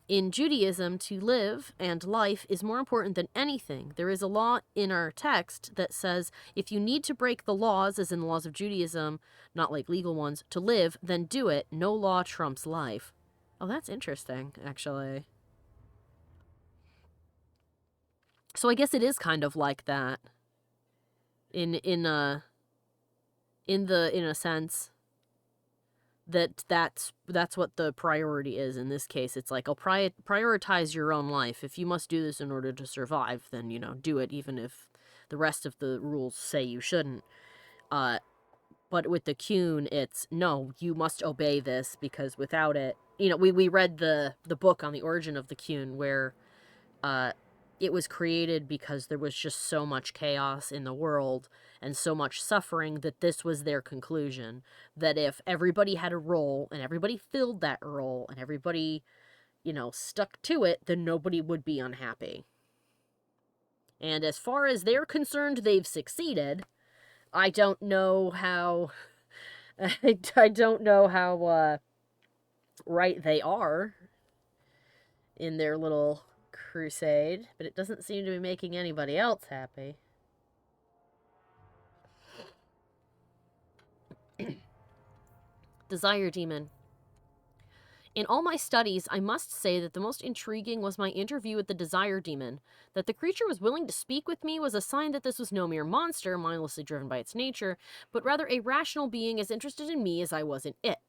in Judaism, to live and life is more important than anything. There is a law in our text that says if you need to break the laws, as in the laws of Judaism, not like legal ones, to live, then do it. No law trumps life. Oh, that's interesting, actually. So I guess it is kind of like that. In a sense. That's what the priority is in this case. It's like, I'll prioritize your own life. If you must do this in order to survive, then, do it, even if the rest of the rules say you shouldn't. But with the Qun, it's, no, you must obey this, because without it, we read the book on the origin of the Qun, where it was created because there was just so much chaos in the world and so much suffering that this was their conclusion. That if everybody had a role and everybody filled that role and everybody, stuck to it, then nobody would be unhappy. And as far as they're concerned, they've succeeded. I don't know how... I don't know how right they are in their little crusade, but it doesn't seem to be making anybody else happy. Desire Demon. In all my studies, I must say that the most intriguing was my interview with the Desire Demon. That the creature was willing to speak with me was a sign that this was no mere monster, mindlessly driven by its nature, but rather a rational being as interested in me as I was in it.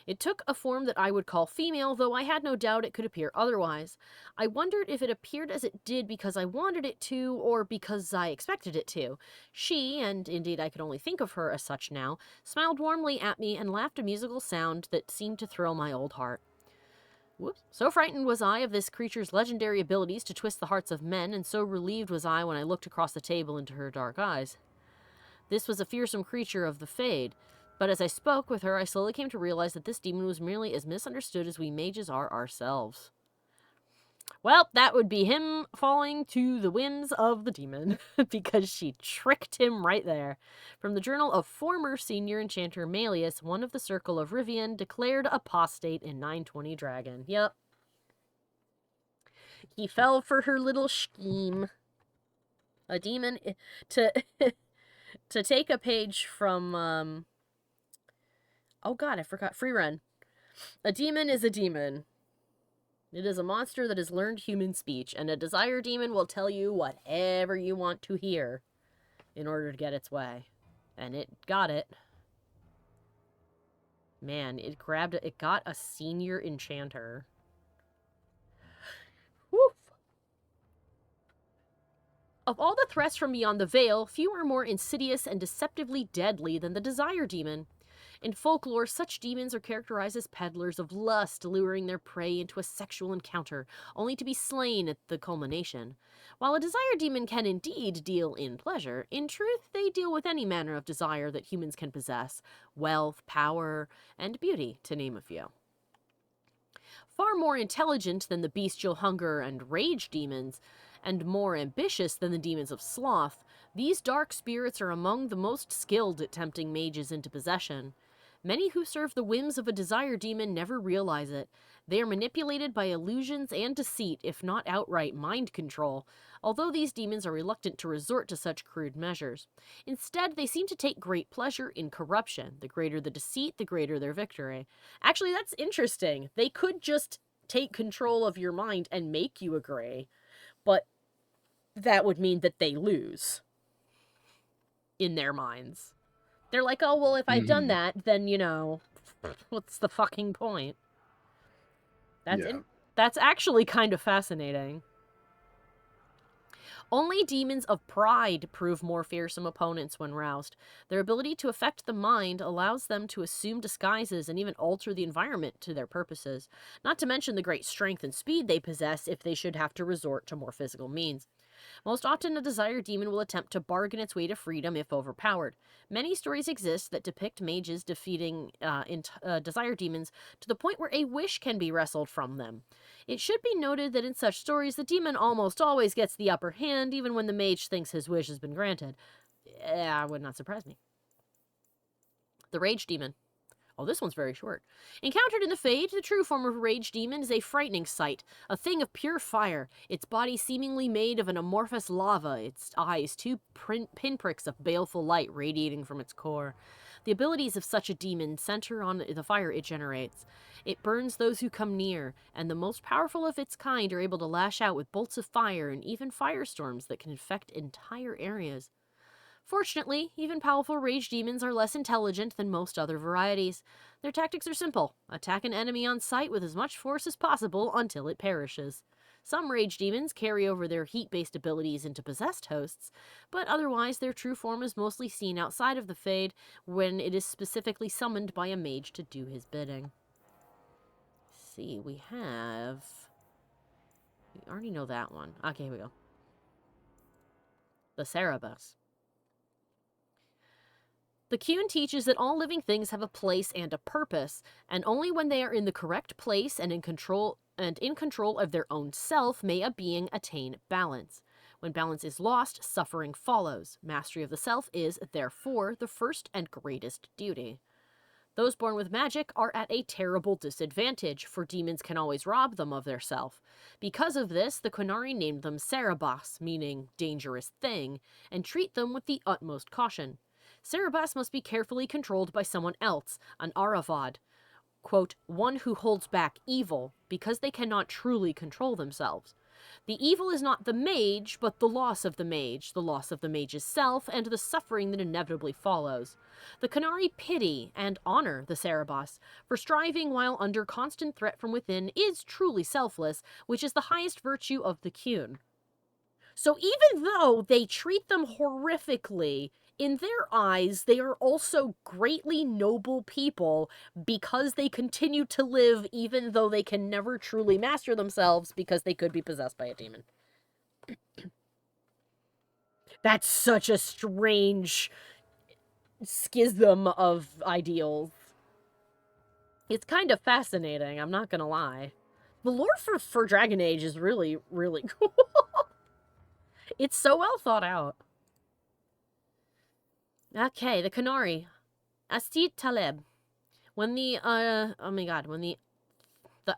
It took a form that I would call female, though I had no doubt it could appear otherwise. I wondered if it appeared as it did because I wanted it to, or because I expected it to. She, and indeed I could only think of her as such now, smiled warmly at me and laughed a musical sound that seemed to thrill my old heart. Whoops. So frightened was I of this creature's legendary abilities to twist the hearts of men, and so relieved was I when I looked across the table into her dark eyes. This was a fearsome creature of the Fade. But as I spoke with her, I slowly came to realize that this demon was merely as misunderstood as we mages are ourselves. Well, that would be him falling to the whims of the demon, because she tricked him right there. From the journal of former senior enchanter Malleus, one of the Circle of Rivian, declared apostate in 920 Dragon. Yep. He fell for her little scheme. A demon, to take a page from, oh god, I forgot. Free Run. A demon is a demon. It is a monster that has learned human speech, and a Desire Demon will tell you whatever you want to hear in order to get its way. And it got it. Man, it got a senior enchanter. Woof! Of all the threats from beyond the veil, few are more insidious and deceptively deadly than the Desire Demon. In folklore, such demons are characterized as peddlers of lust, luring their prey into a sexual encounter, only to be slain at the culmination. While a Desire Demon can indeed deal in pleasure, in truth they deal with any manner of desire that humans can possess, wealth, power, and beauty, to name a few. Far more intelligent than the bestial hunger and rage demons, and more ambitious than the demons of sloth, these dark spirits are among the most skilled at tempting mages into possession. Many who serve the whims of a Desire Demon never realize it. They are manipulated by illusions and deceit, if not outright mind control, although these demons are reluctant to resort to such crude measures. Instead, they seem to take great pleasure in corruption. The greater the deceit, the greater their victory. Actually, that's interesting. They could just take control of your mind and make you agree, but that would mean that they lose in their minds. They're like, oh, well, if I've done that, then, what's the fucking point? That's actually kind of fascinating. Only demons of pride prove more fearsome opponents when roused. Their ability to affect the mind allows them to assume disguises and even alter the environment to their purposes, not to mention the great strength and speed they possess if they should have to resort to more physical means. Most often, a Desire Demon will attempt to bargain its way to freedom if overpowered. Many stories exist that depict mages defeating Desire Demons to the point where a wish can be wrestled from them. It should be noted that in such stories, the demon almost always gets the upper hand, even when the mage thinks his wish has been granted. Would not surprise me. The Rage Demon. Oh, this one's very short. Encountered in the Fade, the true form of a Rage Demon is a frightening sight. A thing of pure fire, its body seemingly made of an amorphous lava, its eyes two pinpricks of baleful light radiating from its core. The abilities of such a demon center on the fire it generates. It burns those who come near, and the most powerful of its kind are able to lash out with bolts of fire and even firestorms that can infect entire areas. Fortunately, even powerful rage demons are less intelligent than most other varieties. Their tactics are simple. Attack an enemy on sight with as much force as possible until it perishes. Some rage demons carry over their heat-based abilities into possessed hosts, but otherwise their true form is mostly seen outside of the Fade when it is specifically summoned by a mage to do his bidding. Let's see, we already know that one. Okay, here we go. The Cerebus. The Qun teaches that all living things have a place and a purpose, and only when they are in the correct place and in control of their own self may a being attain balance. When balance is lost, suffering follows. Mastery of the self is, therefore, the first and greatest duty. Those born with magic are at a terrible disadvantage, for demons can always rob them of their self. Because of this, the Qunari named them Cerebas, meaning dangerous thing, and treat them with the utmost caution. Cerebas must be carefully controlled by someone else, an Aravad, quote, one who holds back evil, because they cannot truly control themselves. The evil is not the mage, but the loss of the mage's self, and the suffering that inevitably follows. The Qunari pity and honor the Cerebas, for striving while under constant threat from within is truly selfless, which is the highest virtue of the Qun. So even though they treat them horrifically, in their eyes, they are also greatly noble people because they continue to live even though they can never truly master themselves because they could be possessed by a demon. That's such a strange schism of ideals. It's kind of fascinating, I'm not gonna lie. The lore for Dragon Age is really, really cool. It's so well thought out. Okay, the Qunari. Asti Taleb. When the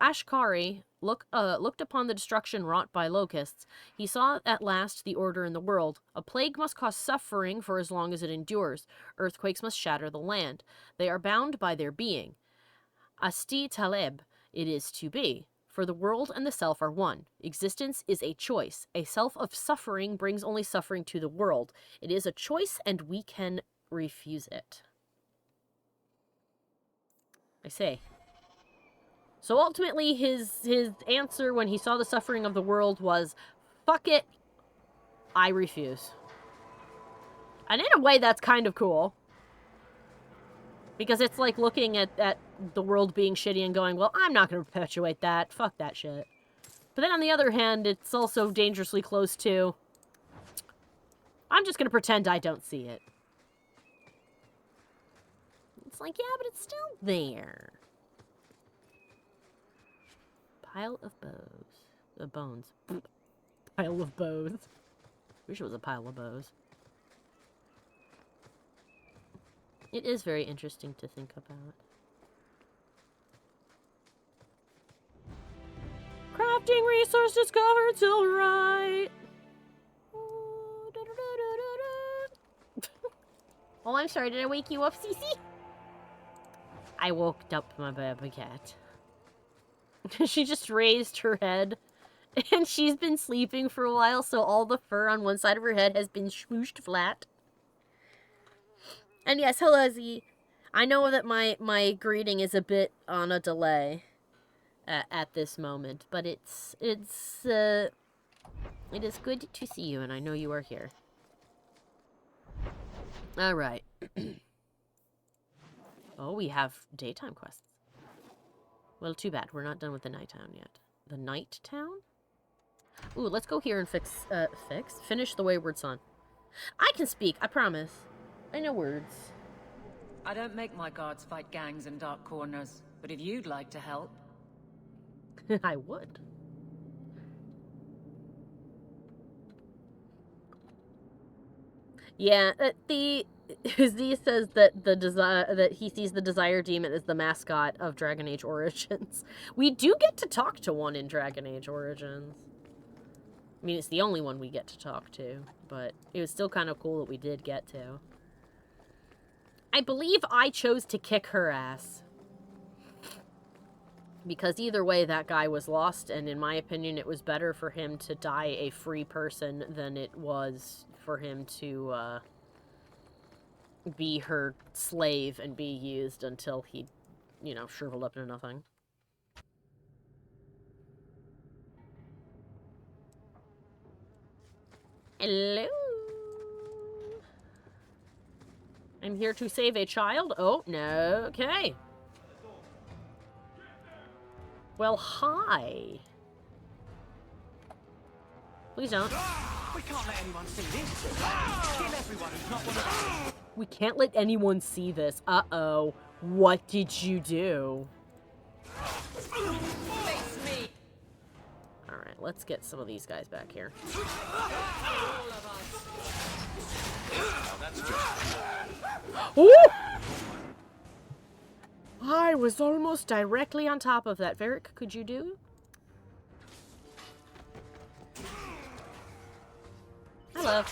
Ashkari looked upon the destruction wrought by locusts, he saw at last the order in the world. A plague must cause suffering for as long as it endures. Earthquakes must shatter the land. They are bound by their being. Asti Taleb, it is to be. For the world and the self are one. Existence is a choice. A self of suffering brings only suffering to the world. It is a choice, and we can refuse it. I say. So ultimately, his answer when he saw the suffering of the world was, fuck it, I refuse. And in a way, that's kind of cool. Because it's like looking at the world being shitty and going, well, I'm not going to perpetuate that. Fuck that shit. But then on the other hand, it's also dangerously close to, I'm just going to pretend I don't see it. It's like, yeah, but it's still there. Pile of bows. Bones. Pile of bows. Wish it was a pile of bows. It is very interesting to think about. Crafting resource discovered, silverite. Oh, I'm sorry. Did I wake you up, Cece? I woke up my baby cat. She just raised her head. And she's been sleeping for a while, so all the fur on one side of her head has been swooshed flat. And yes, hello, Z. I know that my greeting is a bit on a delay at this moment, but it is good to see you, and I know you are here. All right. Oh, we have daytime quests. Well, too bad. We're not done with the night town yet. The night town? Ooh, let's go here and finish the Wayward Son. I can speak, I promise. I know words. I don't make my guards fight gangs in dark corners, but if you'd like to help... I would. Yeah, Z says that that he sees the Desire Demon as the mascot of Dragon Age Origins. We do get to talk to one in Dragon Age Origins. I mean, it's the only one we get to talk to, but it was still kind of cool that we did get to. I believe I chose to kick her ass. Because either way, that guy was lost, and in my opinion, it was better for him to die a free person than it was for him to, be her slave and be used until he, you know, shriveled up into nothing. Hello? I'm here to save a child? Oh, no. Okay. Well, hi. Please don't. We can't let anyone see this. Kill everyone who's not one of us. We can't let anyone see this. Uh-oh. What did you do? Face me. Alright, let's get some of these guys back here. Ooh! I was almost directly on top of that. Varric, could you do? Hello.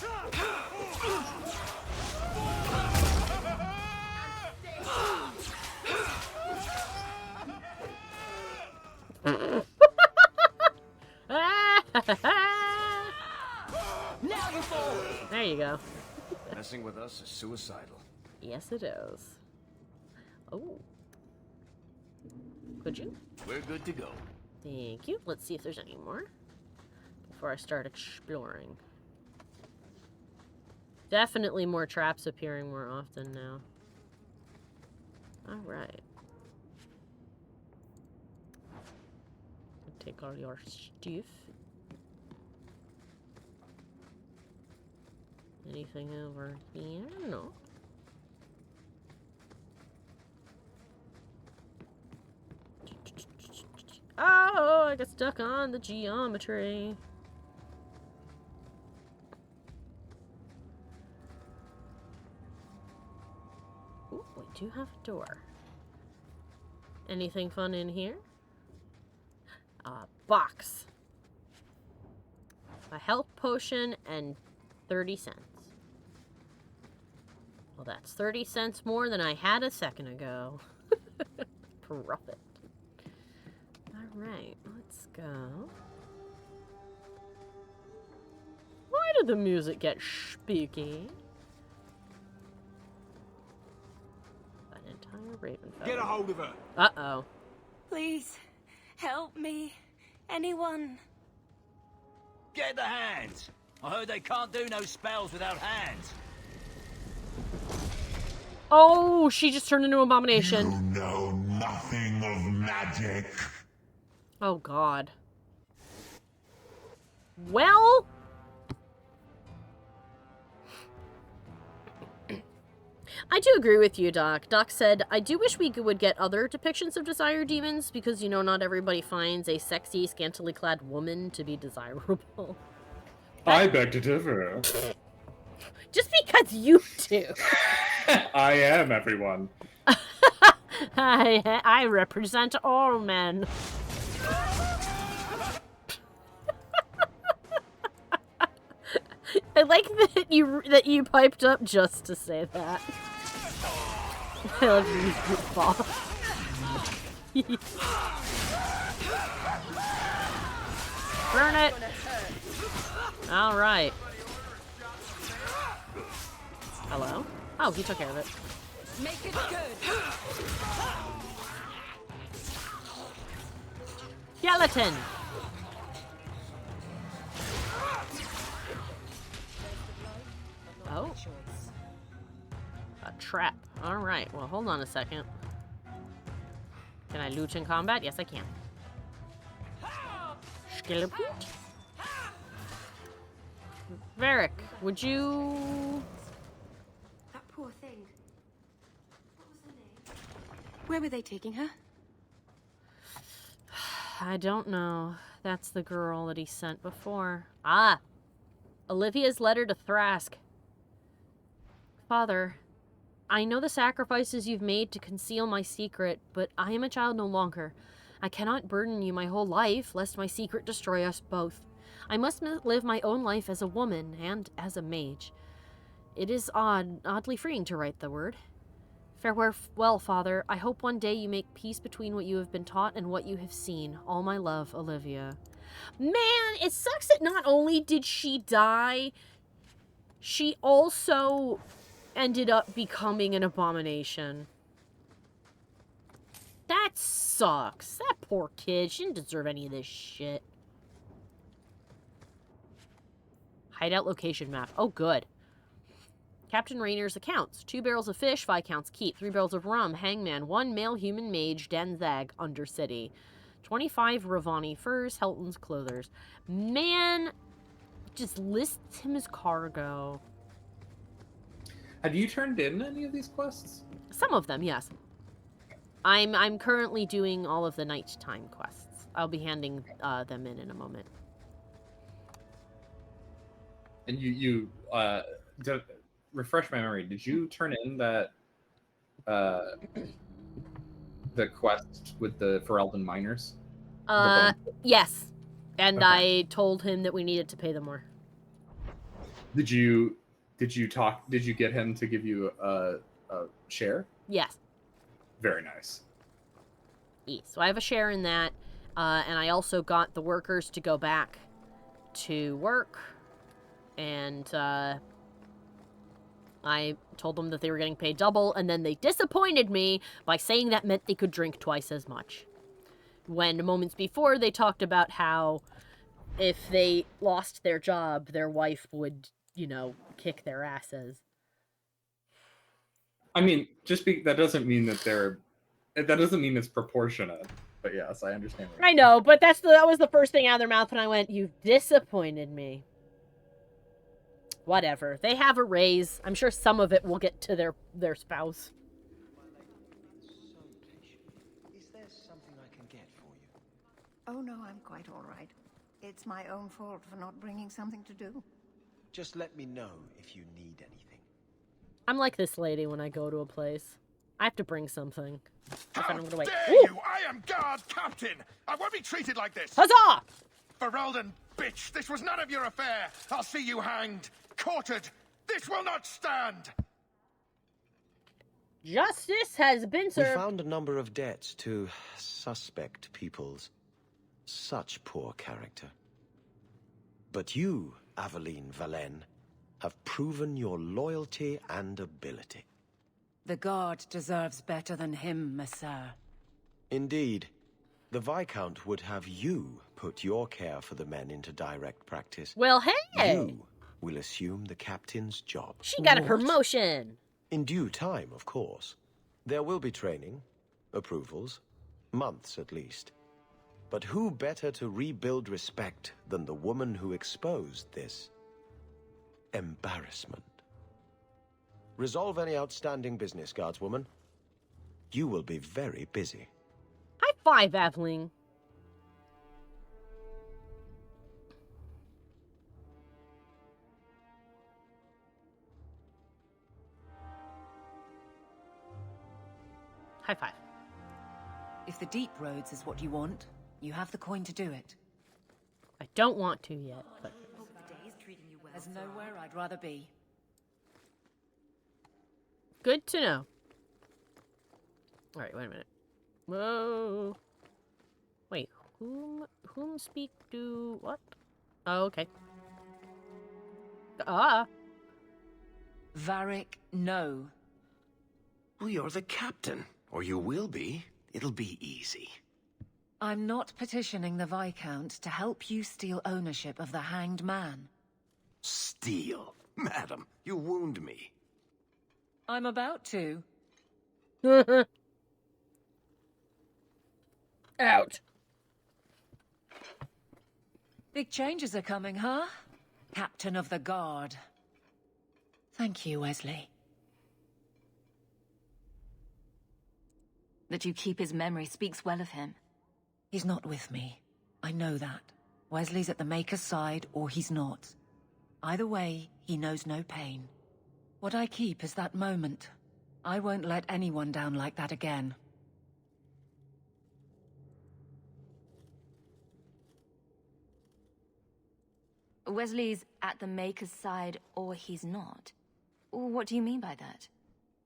Now you fall. There you go. Messing with us is suicidal. Yes, it is. Oh. Could you? We're good to go. Thank you. Let's see if there's any more before I start exploring. Definitely more traps appearing more often now. Alright. Take all your stuff. Anything over here? No. Oh, I got stuck on the geometry. Ooh, we do have a door. Anything fun in here? A box. A health potion and 30 cents. Well, that's 30 cents more than I had a second ago. Profit. Alright, let's go. Why did the music get spooky? An entire raven feather. Get a hold of her. Uh-oh. Please, help me. Anyone. Get the hands! I heard they can't do no spells without hands. Oh, she just turned into an abomination. You know nothing of magic. Oh, God. Well... I do agree with you, Doc. Doc said, I do wish we would get other depictions of desire demons because, you know, not everybody finds a sexy, scantily clad woman to be desirable. I beg to differ. Just because you do. I am everyone. I represent all men. I like that you piped up just to say that. I love you, goofball. Burn it. All right. Hello? Oh, he took care of it. Make it good. Skeleton. Oh. A trap. Alright, well, hold on a second. Can I loot in combat? Yes, I can. Skeleton. Varric, would you... That poor thing. What was her name? Where were they taking her? I don't know. That's the girl that he sent before. Ah! Olivia's letter to Thrask. Father, I know the sacrifices you've made to conceal my secret, but I am a child no longer. I cannot burden you my whole life, lest my secret destroy us both. I must live my own life as a woman and as a mage. It is oddly freeing to write the word. Farewell, Father. I hope one day you make peace between what you have been taught and what you have seen. All my love, Olivia. Man, it sucks that not only did she die, she also ended up becoming an abomination. That sucks. That poor kid. She didn't deserve any of this shit. Hideout location map. Oh, good. Captain Rainer's accounts. 2 barrels of fish, Viscount's Keep. 3 barrels of rum, Hangman. 1 male human mage, Denzag, Undercity. 25 Ravani furs, Helton's clothers. Man, just lists him as cargo. Have you turned in any of these quests? Some of them, yes. I'm currently doing all of the nighttime quests. I'll be handing them in a moment. And you to refresh my memory, did you turn in that the quest with the Ferelden miners? Yes. And Okay. I told him that we needed to pay them more. Did you get him to give you a share? Yes. Very nice. So I have a share in that, and I also got the workers to go back to work, and I told them that they were getting paid double, and then they disappointed me by saying that meant they could drink twice as much. When moments before they talked about how if they lost their job, their wife would, kick their asses. I mean, that doesn't mean that doesn't mean it's proportionate. But yes, I understand. I know, but that was the first thing out of their mouth when I went, "You've disappointed me." Whatever. They have a raise. I'm sure some of it will get to their spouse. Is there something I can get for you? Oh no, I'm quite all right. It's my own fault for not bringing something to do. Just let me know if you need anything. I'm like this lady when I go to a place. I have to bring something. How I'm gonna wait. dare Ooh! you! I am guard captain! I won't be treated like this! Huzzah! Ferelden, bitch! This was none of your affair! I'll see you hanged! Quartered! This will not stand! Justice has been We served. found a number of debts to suspect peoples. Such poor character. But you, Aveline Valen, have proven your loyalty and ability. The guard deserves better than him, Messire. Indeed. The Viscount would have you put your care for the men into direct practice. Well, hey! You will assume the captain's job. She got a promotion! In due time, of course. There will be training, approvals, months at least. But who better to rebuild respect than the woman who exposed this embarrassment? Resolve any outstanding business, guardswoman. You will be very busy. High five, Aveline. High five. If the deep roads is what you want, you have the coin to do it. I don't want to yet, but... There's nowhere I'd rather be. Good to know. Alright, wait a minute. Whoa. Wait, whom speak to what? Oh, okay. Varric, no. Well, you're the captain. Or you will be. It'll be easy. I'm not petitioning the Viscount to help you steal ownership of the Hanged Man. Steal? Madam, you wound me. I'm about to. Out. Big changes are coming, huh? Captain of the Guard. Thank you, Wesley. That you keep his memory speaks well of him. He's not with me. I know that. Wesley's at the Maker's side, or he's not. Either way, he knows no pain. What I keep is that moment. I won't let anyone down like that again. Wesley's at the Maker's side, or he's not. What do you mean by that?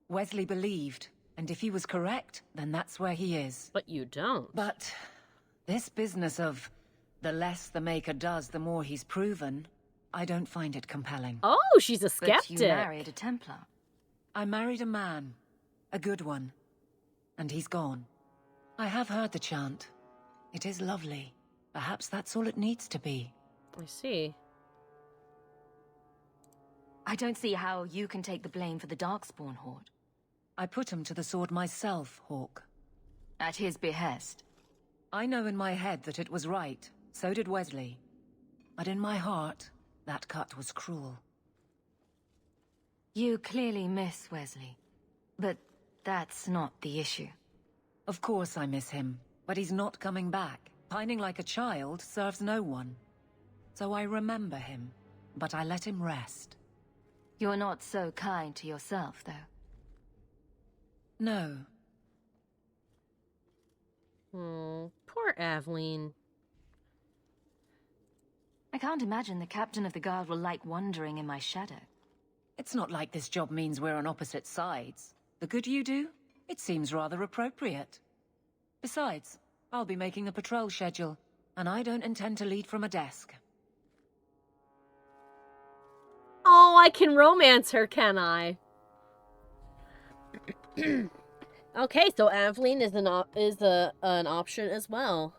Wesley believed, and if he was correct, then that's where he is. But you don't. But this business of the less the Maker does, the more he's proven, I don't find it compelling. Oh, she's a skeptic. But you married a Templar. I married a man. A good one. And he's gone. I have heard the chant. It is lovely. Perhaps that's all it needs to be. I see. I don't see how you can take the blame for the Darkspawn Horde. I put him to the sword myself, Hawke. At his behest. I know in my head that it was right. So did Wesley. But in my heart, that cut was cruel. You clearly miss Wesley. But that's not the issue. Of course I miss him. But he's not coming back. Pining like a child serves no one. So I remember him. But I let him rest. You're not so kind to yourself, though. No. Poor Aveline. I can't imagine the captain of the guard will like wandering in my shadow. It's not like this job means we're on opposite sides. The good you do, it seems rather appropriate. Besides, I'll be making the patrol schedule, and I don't intend to lead from a desk. Oh, I can romance her, can I? Okay, so Aveline is an option as well.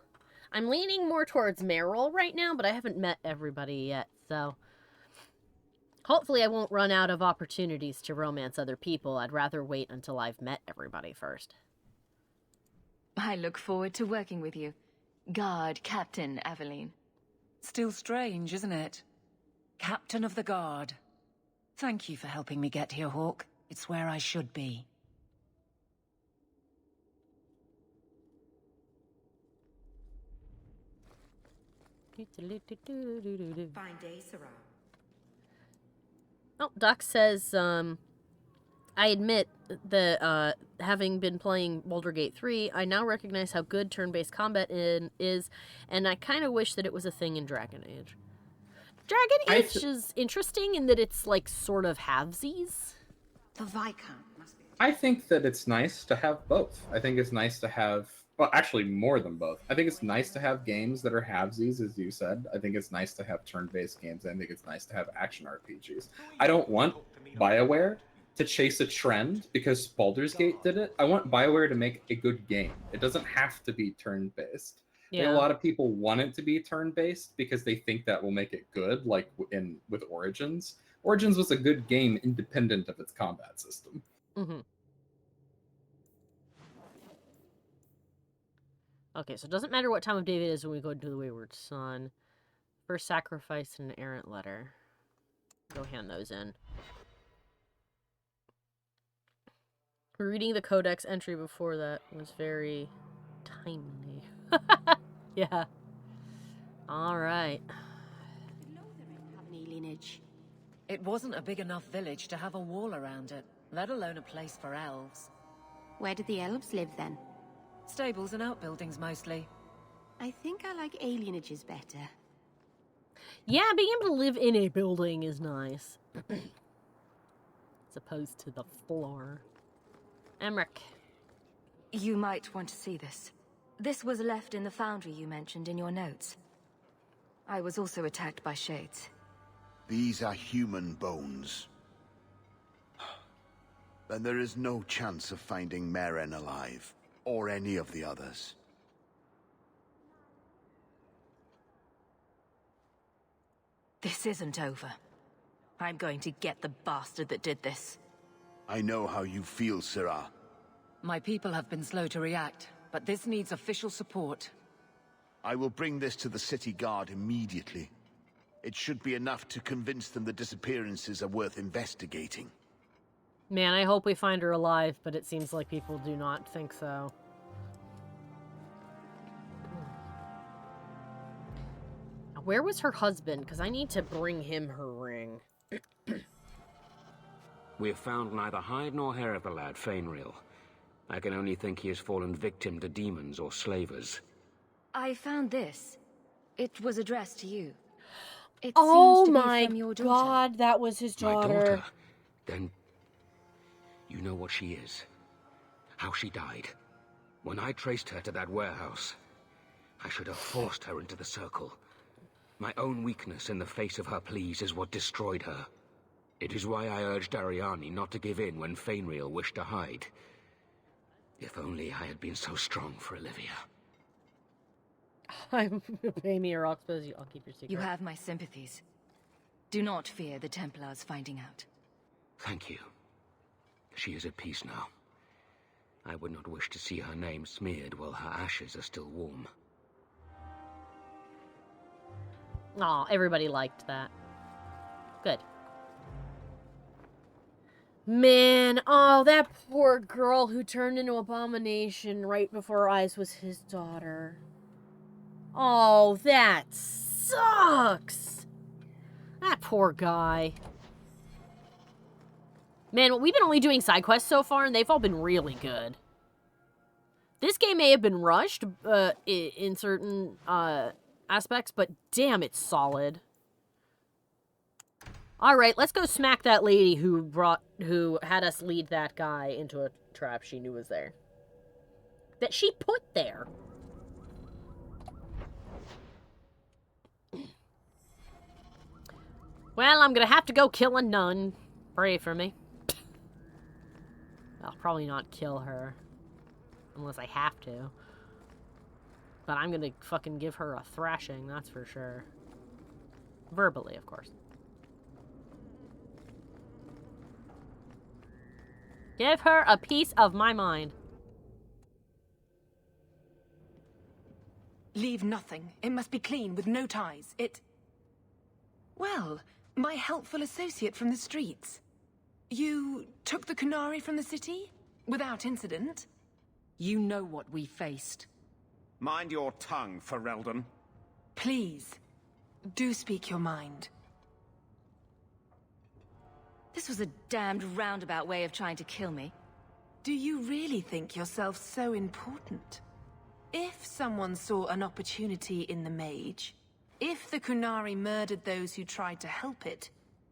I'm leaning more towards Meryl right now, but I haven't met everybody yet, so hopefully I won't run out of opportunities to romance other people. I'd rather wait until I've met everybody first. I look forward to working with you, Guard Captain Aveline. Still strange, isn't it? Captain of the Guard. Thank you for helping me get here, Hawke. It's where I should be. Fine day, Sarah. Oh, Doc says, I admit that, having been playing Baldur's Gate 3, I now recognize how good turn-based combat is, and I kind of wish that it was a thing in Dragon Age. Dragon Age is interesting in that it's, like, sort of halvesies. The Viscount must be... I think that it's nice to have both. I think it's nice to have... Well, actually, more than both. I think it's nice to have games that are halvesies, as you said. I think it's nice to have turn-based games. I think it's nice to have action RPGs. I don't want BioWare to chase a trend because Baldur's Gate did it. I want BioWare to make a good game. It doesn't have to be turn-based. Yeah. I think a lot of people want it to be turn-based because they think that will make it good, like with Origins. Origins was a good game independent of its combat system. Mm-hmm. Okay, so it doesn't matter what time of day it is when we go into the Wayward Sun. First sacrifice and an errant letter. Go hand those in. Reading the codex entry before that was very timely. Yeah. Alright. Lothering have any lineage? It wasn't a big enough village to have a wall around it, let alone a place for elves. Where did the elves live then? Stables and outbuildings mostly. I think I like alienages better. Yeah, being able to live in a building is nice. As opposed to the floor. Emmerich. You might want to see this. This was left in the foundry you mentioned in your notes. I was also attacked by shades. These are human bones. Then there is no chance of finding Meren alive, or any of the others. This isn't over. I'm going to get the bastard that did this. I know how you feel, Syrah. My people have been slow to react, but this needs official support. I will bring this to the city guard immediately. It should be enough to convince them the disappearances are worth investigating. Man, I hope we find her alive, but it seems like people do not think so. Where was her husband? Because I need to bring him her ring. We have found neither hide nor hair of the lad, Fenriel. I can only think he has fallen victim to demons or slavers. I found this. It was addressed to you. It Oh seems to my be from your daughter. god, that was his My daughter. daughter? Then you know what she is. How she died. When I traced her to that warehouse, I should have forced her into the circle. My own weakness in the face of her pleas is what destroyed her. It is why I urged Ariani not to give in when Fenriel wished to hide. If only I had been so strong for Olivia. Pay me or I'll expose you. I'll keep your secret. You have my sympathies. Do not fear the Templars finding out. Thank you. She is at peace now. I would not wish to see her name smeared while her ashes are still warm. Aw, everybody liked that. Good. Man, oh, that poor girl who turned into Abomination right before her eyes was his daughter. Oh, that sucks. That poor guy. Man, we've been only doing side quests so far, and they've all been really good. This game may have been rushed in certain aspects, but damn, it's solid. All right, let's go smack that lady who had us lead that guy into a trap she knew was there. That she put there. Well, I'm gonna have to go kill a nun. Pray for me. I'll probably not kill her. Unless I have to. But I'm gonna fucking give her a thrashing, that's for sure. Verbally, of course. Give her a piece of my mind. Leave nothing. It must be clean, with no ties. Well, my helpful associate from the streets. You took the Kunari from the city? Without incident? You know what we faced. Mind your tongue, Ferelden. Please, do speak your mind. This was a damned roundabout way of trying to kill me. Do you really think yourself so important? If someone saw an opportunity in the mage, if the Kunari murdered those who tried to help it,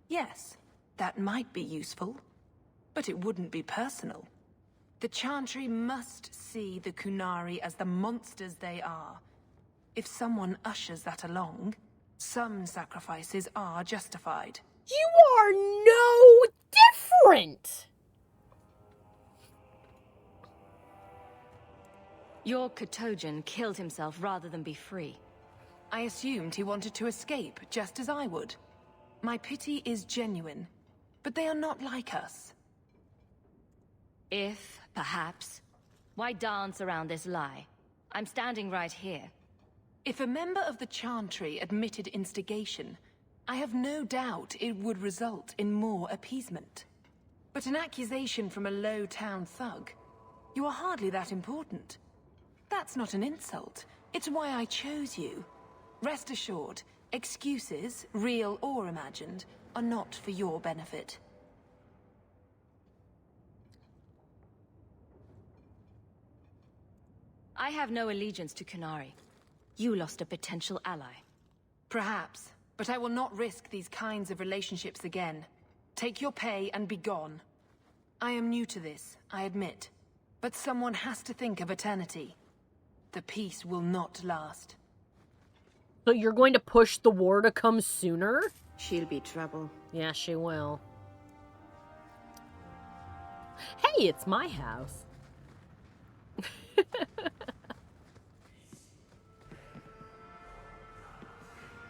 yes, that might be useful. But it wouldn't be personal. The Chantry must see the Kunari as the monsters they are. If someone ushers that along, some sacrifices are justified. You are no different! Your Katojan killed himself rather than be free. I assumed he wanted to escape, just as I would. My pity is genuine, but they are not like us. If, perhaps, why dance around this lie? I'm standing right here. If a member of the Chantry admitted instigation, I have no doubt it would result in more appeasement. But an accusation from a low-town thug, you are hardly that important. That's not an insult. It's why I chose you. Rest assured, excuses, real or imagined, are not for your benefit. I have no allegiance to Kunari. You lost a potential ally. Perhaps, but I will not risk these kinds of relationships again. Take your pay and be gone. I am new to this, I admit. But someone has to think of eternity. The peace will not last. So you're going to push the war to come sooner? She'll be trouble. Yeah, she will. Hey, it's my house.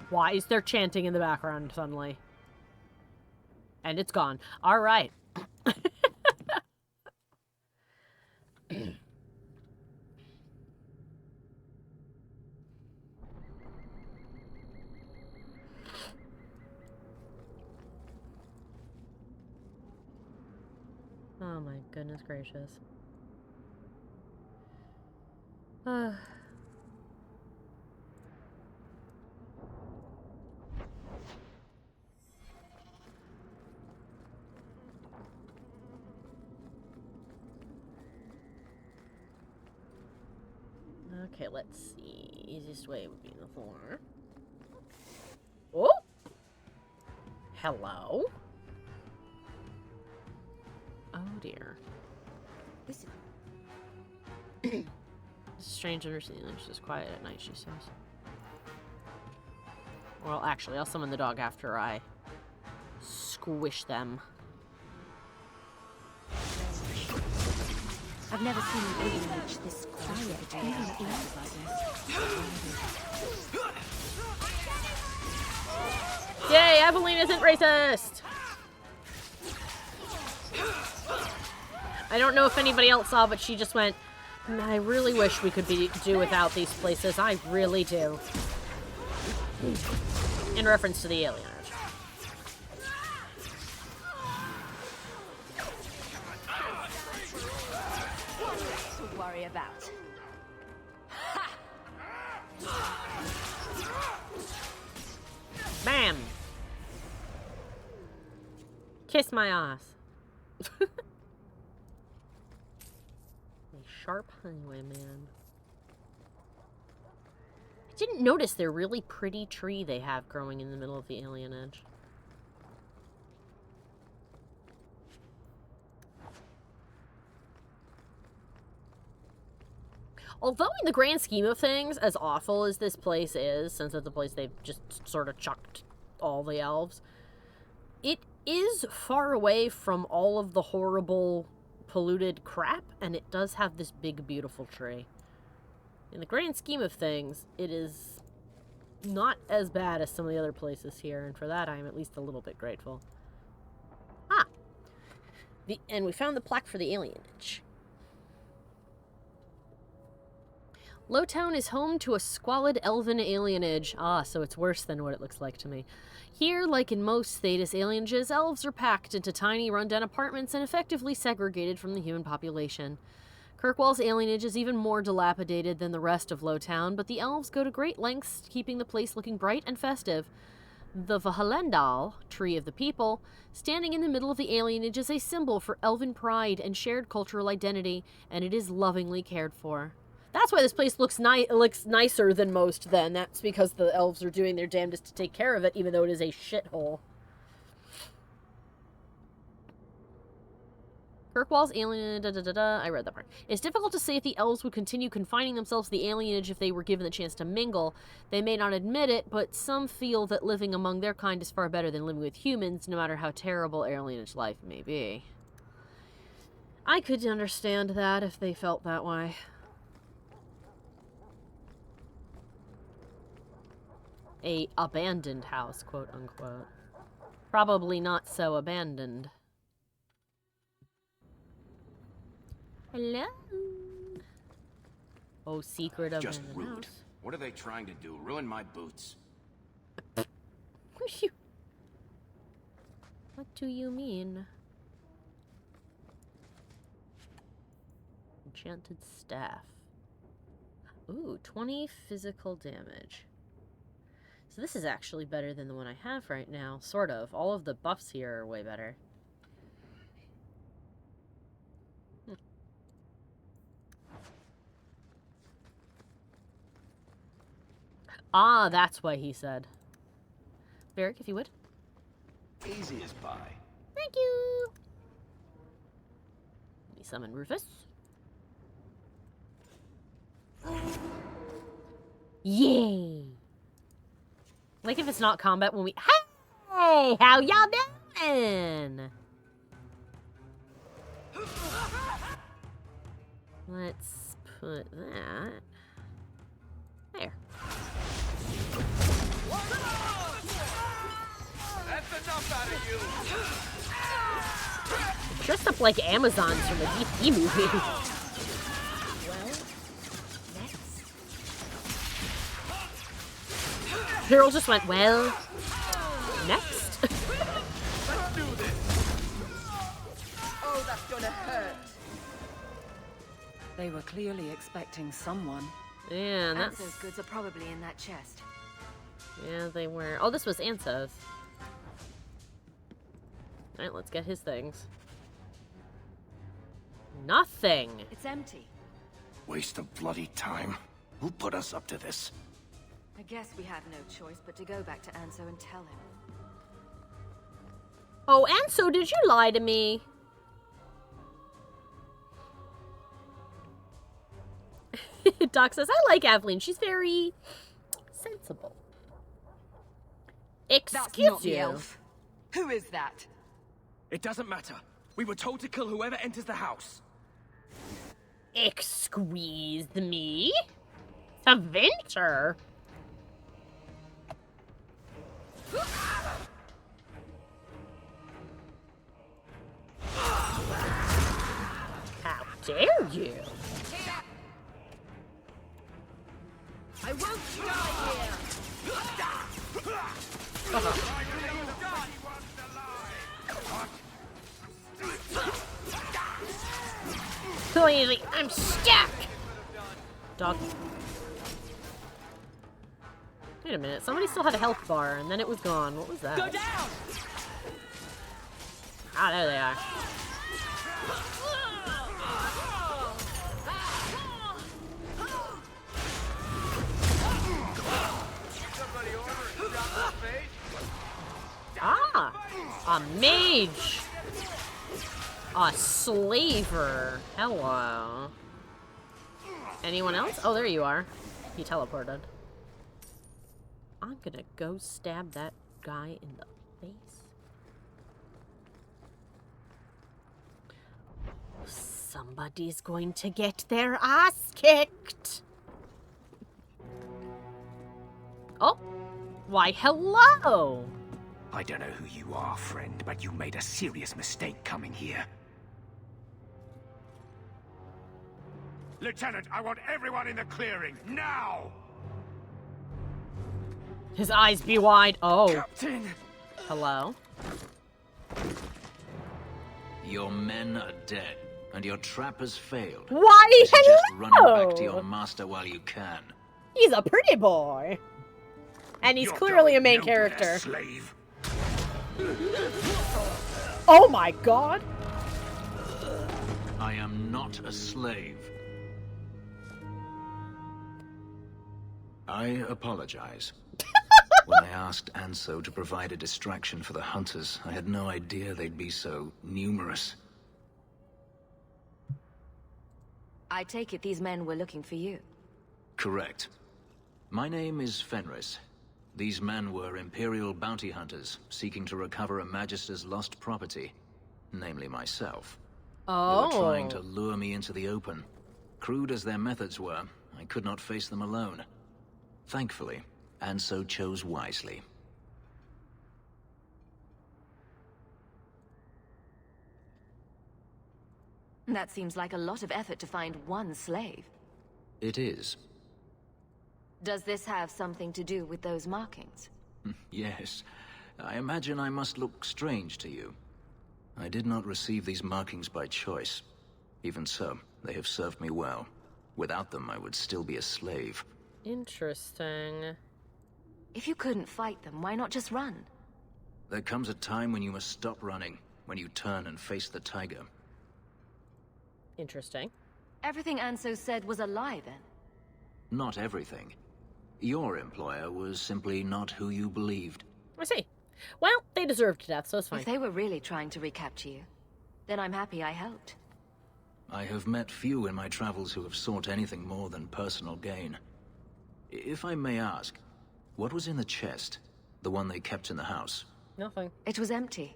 Why is there chanting in the background suddenly? And it's gone. All right. Oh my goodness gracious. Okay, let's see. Easiest way would be the floor. Oh! Hello? Oh dear. Listen. Strange understanding. It's just quiet at night, she says. Well, actually, I'll summon the dog after I squish them. I've never seen an alienage this quiet, even like this. Yay, Eveline isn't racist! I don't know if anybody else saw, but she just went, I really wish we could do without these places. I really do. In reference to the alienage. To worry about. Bam! Kiss my ass. Sharp highwayman. I didn't notice their really pretty tree they have growing in the middle of the alienage. Although in the grand scheme of things, as awful as this place is, since it's a place they've just sort of chucked all the elves, it is far away from all of the horrible polluted crap, and it does have this big, beautiful tree. In the grand scheme of things, it is not as bad as some of the other places here, and for that I am at least a little bit grateful. Ah! And we found the plaque for the alienage. Lowtown is home to a squalid elven alienage. Ah, so it's worse than what it looks like to me. Here, like in most Thedas alienages, elves are packed into tiny, rundown apartments and effectively segregated from the human population. Kirkwall's alienage is even more dilapidated than the rest of Lowtown, but the elves go to great lengths keeping the place looking bright and festive. The Vahalendal, Tree of the People, standing in the middle of the alienage is a symbol for elven pride and shared cultural identity, and it is lovingly cared for. That's why this place looks nicer than most, then. That's because the elves are doing their damnedest to take care of it, even though it is a shithole. Kirkwall's alien... I read that part. It's difficult to say if the elves would continue confining themselves to the alienage if they were given the chance to mingle. They may not admit it, but some feel that living among their kind is far better than living with humans, no matter how terrible alienage life may be. I could understand that if they felt that way. A abandoned house, quote unquote. Probably not so abandoned. Hello. Oh, secret of Just abandoned rude. house. What are they trying to do? Ruin my boots? What do you mean? Enchanted staff. Ooh, 20 physical damage. So this is actually better than the one I have right now. Sort of. All of the buffs here are way better. Ah, that's what he said. Varric, if you would. Easy as pie. Thank you. Let me summon Rufus. Yay! Like if it's not combat when we... Hey! How y'all doing? Let's put that... There. That's enough out of you! Dressed up like Amazons from the DP movie. Harold just went, well, next. Let's do this! Oh, that's gonna hurt. They were clearly expecting someone. Yeah, that's... Anso's goods are probably in that chest. Yeah, they were. Oh, this was Anso's. Alright, let's get his things. Nothing! It's empty. Waste of bloody time. Who put us up to this? I guess we have no choice but to go back to Anso and tell him. Oh, Anso, did you lie to me? Doc says, I like Aveline. She's very sensible. Excuse That's not you. the elf. Who is that? It doesn't matter. We were told to kill whoever enters the house. Excuse me? A venture? How dare you? I won't die here! Clearly, I'm stuck! Dog. Wait a minute, somebody still had a health bar, and then it was gone. What was that? Go down! Ah, there they are. Ah! A mage! A slaver. Hello. Anyone else? Oh, there you are. He teleported. I'm gonna go stab that guy in the face. Somebody's going to get their ass kicked. Oh. Why, hello. I don't know who you are, friend, but you made a serious mistake coming here. Lieutenant, I want everyone in the clearing, now! His eyes be wide. Oh. Captain! Hello? Your men are dead, and your trap has failed. Why, You suggest running hello? back to your master while you can. He's a pretty boy. And he's clearly a main character. Slave. Oh my god. I am not a slave. I apologize. When I asked Anso to provide a distraction for the hunters, I had no idea they'd be so numerous. I take it these men were looking for you. Correct. My name is Fenris. These men were Imperial bounty hunters, seeking to recover a Magister's lost property, namely myself. Oh. They were trying to lure me into the open. Crude as their methods were, I could not face them alone. Thankfully, Anso chose wisely. That seems like a lot of effort to find one slave. It is. Does this have something to do with those markings? Yes. I imagine I must look strange to you. I did not receive these markings by choice. Even so, they have served me well. Without them, I would still be a slave. Interesting. If you couldn't fight them, why not just run? There comes a time when you must stop running, when you turn and face the tiger. Interesting. Everything Anso said was a lie, then? Not everything. Your employer was simply not who you believed. I see. Well, they deserved death, so it's fine. If they were really trying to recapture you, then I'm happy I helped. I have met few in my travels who have sought anything more than personal gain. If I may ask, what was in the chest? The one they kept in the house? Nothing. It was empty.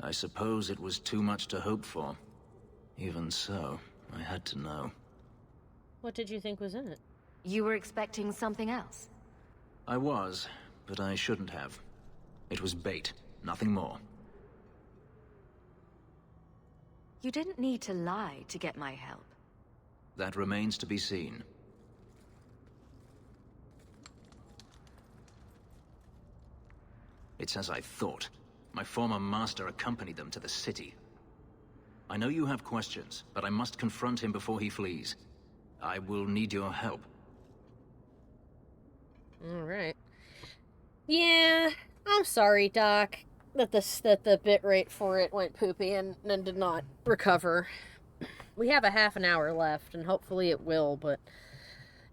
I suppose it was too much to hope for. Even so, I had to know. What did you think was in it? You were expecting something else? I was, but I shouldn't have. It was bait, nothing more. You didn't need to lie to get my help. That remains to be seen. It's as I thought. My former master accompanied them to the city. I know you have questions, but I must confront him before he flees. I will need your help. Alright. Yeah, I'm sorry, Doc, that the bitrate for it went poopy and did not recover. We have a half an hour left, and hopefully it will, but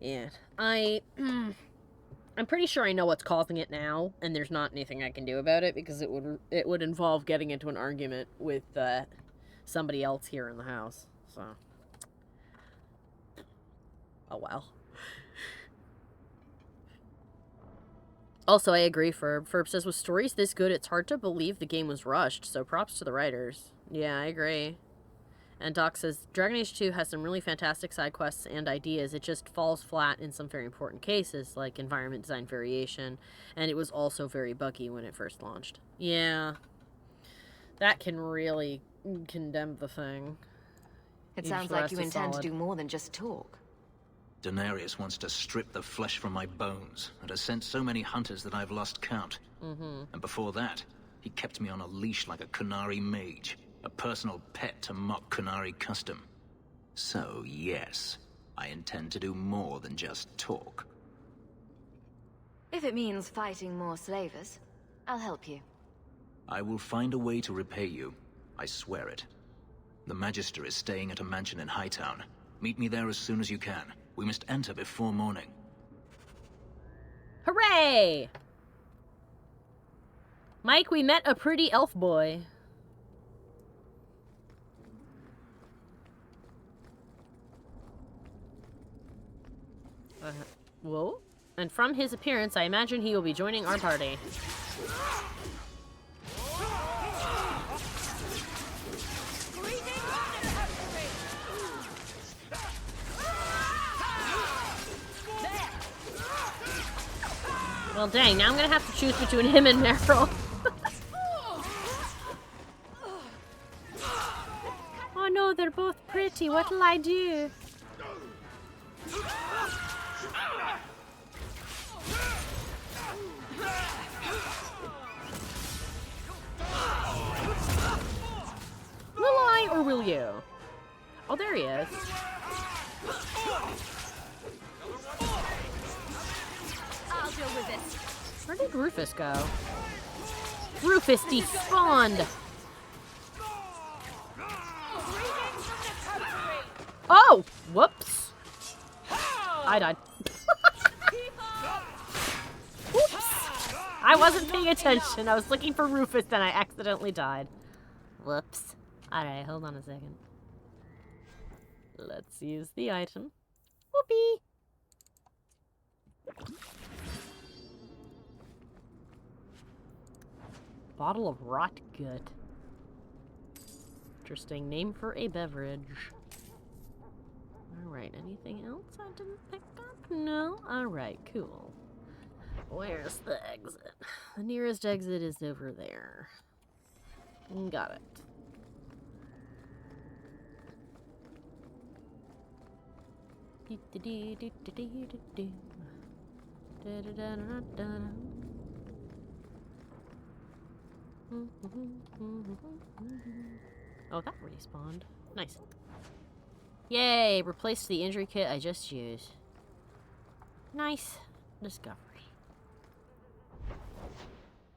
Yeah. I'm pretty sure I know what's causing it now, and there's not anything I can do about it, because it would involve getting into an argument with somebody else here in the house. So, oh well. Also, I agree, Ferb. Ferb says, with stories this good, it's hard to believe the game was rushed, so props to the writers. Yeah, I agree. And Doc says, Dragon Age 2 has some really fantastic side quests and ideas. It just falls flat in some very important cases, like environment design variation, and it was also very buggy when it first launched. Yeah. That can really condemn the thing. It sounds like you intend to do more than just talk. Denarius wants to strip the flesh from my bones, and has sent so many hunters that I've lost count. And before that, he kept me on a leash like a Qunari mage. A personal pet to mock Qunari custom. So, yes, I intend to do more than just talk. If it means fighting more slavers, I'll help you. I will find a way to repay you. I swear it. The Magister is staying at a mansion in Hightown. Meet me there as soon as you can. We must enter before morning. Hooray! Mike, we met a pretty elf boy. Whoa. And from his appearance, I imagine he will be joining our party. Well, dang, now I'm gonna have to choose between him and Meryl. Oh no, they're both pretty. What'll I do? Will I, or will you? Oh, there he is. I'll deal with this. Where did Rufus go? Rufus despawned! Oh! Whoops! I died. Whoops! I wasn't paying attention. I was looking for Rufus, then I accidentally died. Whoops. Alright, hold on a second. Let's use the item. Whoopee! Bottle of rot gut. Interesting name for a beverage. Alright, anything else I didn't pick up? No? Alright, cool. Where's the exit? The nearest exit is over there. Got it. Oh, that respawned. Nice. Yay! Replaced the injury kit I just used. Nice discovery.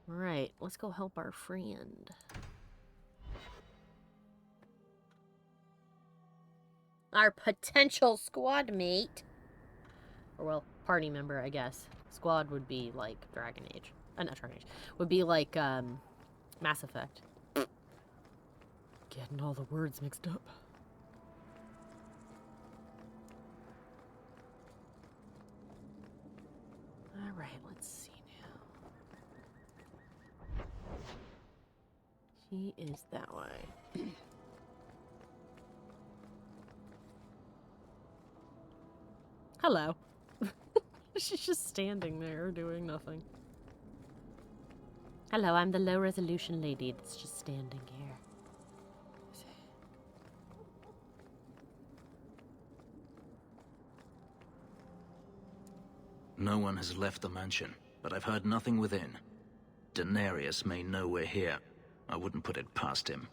Alright, let's go help our friend. Our potential squad mate. Or, well, party member, I guess. Squad would be like Dragon Age. Not Dragon Age. Would be like, Mass Effect. Getting all the words mixed up. Alright, let's see now. He is that way. Hello. She's just standing there doing nothing. Hello, I'm the low-resolution lady that's just standing here. No one has left the mansion, but I've heard nothing within. Denarius may know we're here. I wouldn't put it past him.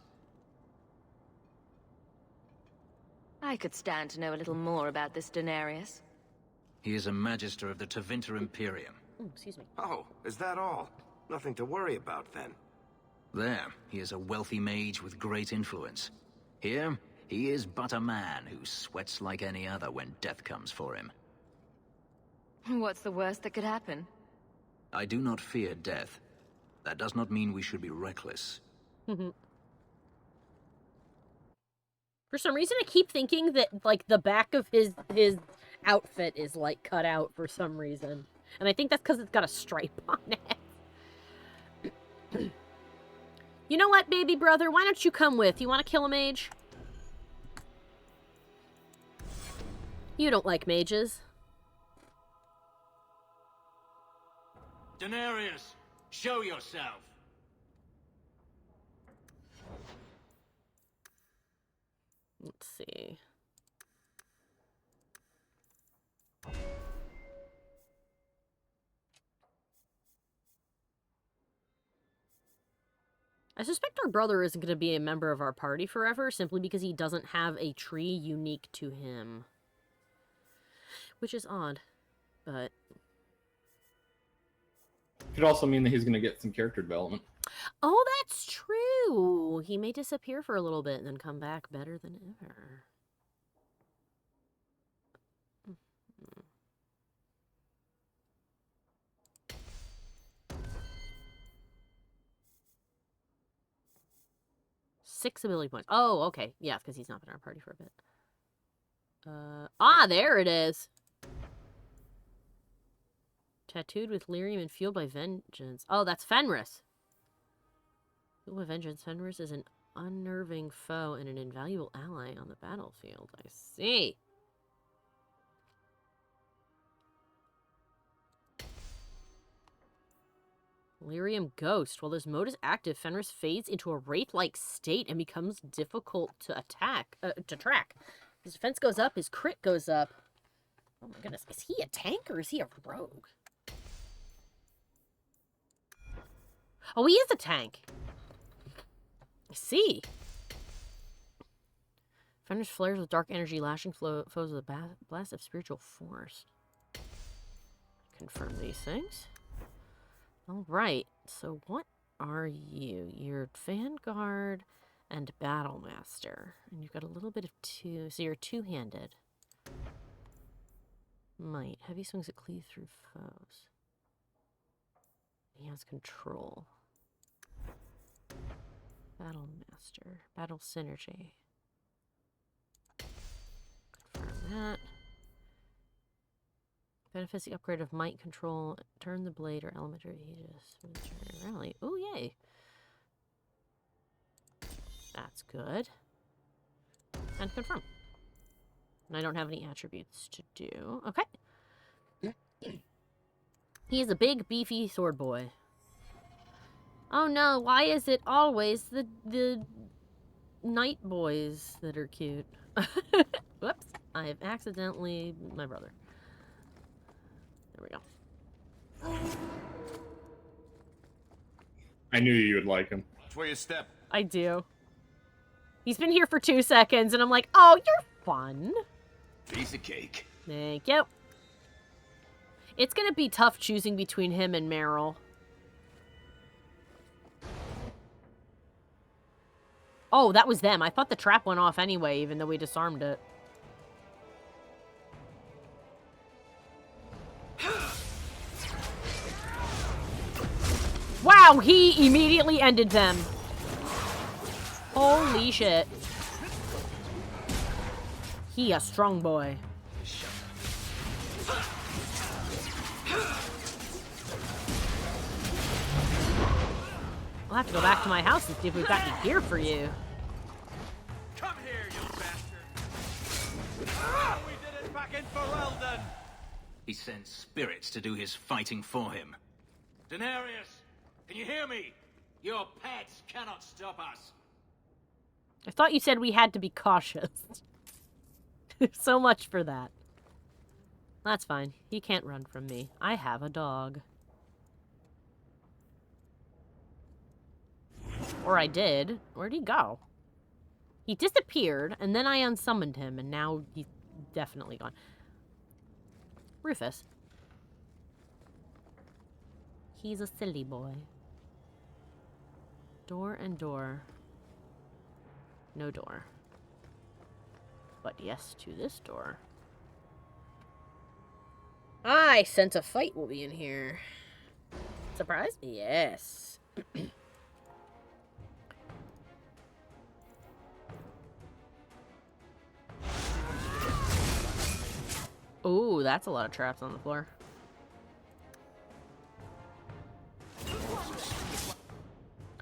I could stand to know a little more about this Denarius. He is a Magister of the Tevinter Imperium. Excuse me. Oh, is that all? Nothing to worry about, then. There, he is a wealthy mage with great influence. Here, he is but a man who sweats like any other when death comes for him. What's the worst that could happen? I do not fear death. That does not mean we should be reckless. For some reason, I keep thinking that, like, the back of his outfit is, like, cut out for some reason. And I think that's because it's got a stripe on it. You know what, baby brother? Why don't you come with? You want to kill a mage? You don't like mages. Denarius, show yourself. Let's see. I suspect our brother isn't going to be a member of our party forever, simply because he doesn't have a tree unique to him. Which is odd, but... Could also mean that he's going to get some character development. Oh, that's true! He may disappear for a little bit and then come back better than ever. Six ability points. Oh, okay. Yeah, because he's not been in our party for a bit. There it is. Tattooed with lyrium and fueled by vengeance. Oh, that's Fenris. Fueled by vengeance. Fenris is an unnerving foe and an invaluable ally on the battlefield. I see. Lyrium Ghost. While this mode is active, Fenris fades into a wraith-like state and becomes difficult to track. His defense goes up, his crit goes up. Oh my goodness, is he a tank or is he a rogue? Oh, he is a tank. I see. Fenris flares with dark energy, lashing foes with a blast of spiritual force. Confirm these things. Alright, so what are you? You're Vanguard and Battlemaster. And you've got a little bit of two, so you're two-handed. Might. Heavy swings that cleave through foes. He has control. Battlemaster. Battle Synergy. Confirm that. Benefits the upgrade of might control. Turn the blade or elementary aegis. Rally. Oh, yay. That's good. And confirm. And I don't have any attributes to do. Okay. He is a big, beefy sword boy. Oh no, why is it always the knight boys that are cute? Whoops. I have accidentally... my brother. There we go. I knew you would like him. Which way you step? I do. He's been here for 2 seconds, and I'm like, oh, you're fun. Piece of cake. Thank you. It's gonna be tough choosing between him and Meryl. Oh, that was them. I thought the trap went off anyway, even though we disarmed it. Wow, he immediately ended them. Holy shit. He a strong boy. I'll have to go back to my house and see if we've got any gear for you. Come here, you bastard! We did it back in Ferelden! He sent spirits to do his fighting for him. Denarius, can you hear me? Your pets cannot stop us. I thought you said we had to be cautious. So much for that. That's fine. He can't run from me. I have a dog. Or I did. Where'd he go? He disappeared, and then I unsummoned him, and now he's definitely gone. Rufus. He's a silly boy. Door and door. No door. But yes to this door. I sense a fight will be in here. Surprise? Yes. Ooh, that's a lot of traps on the floor.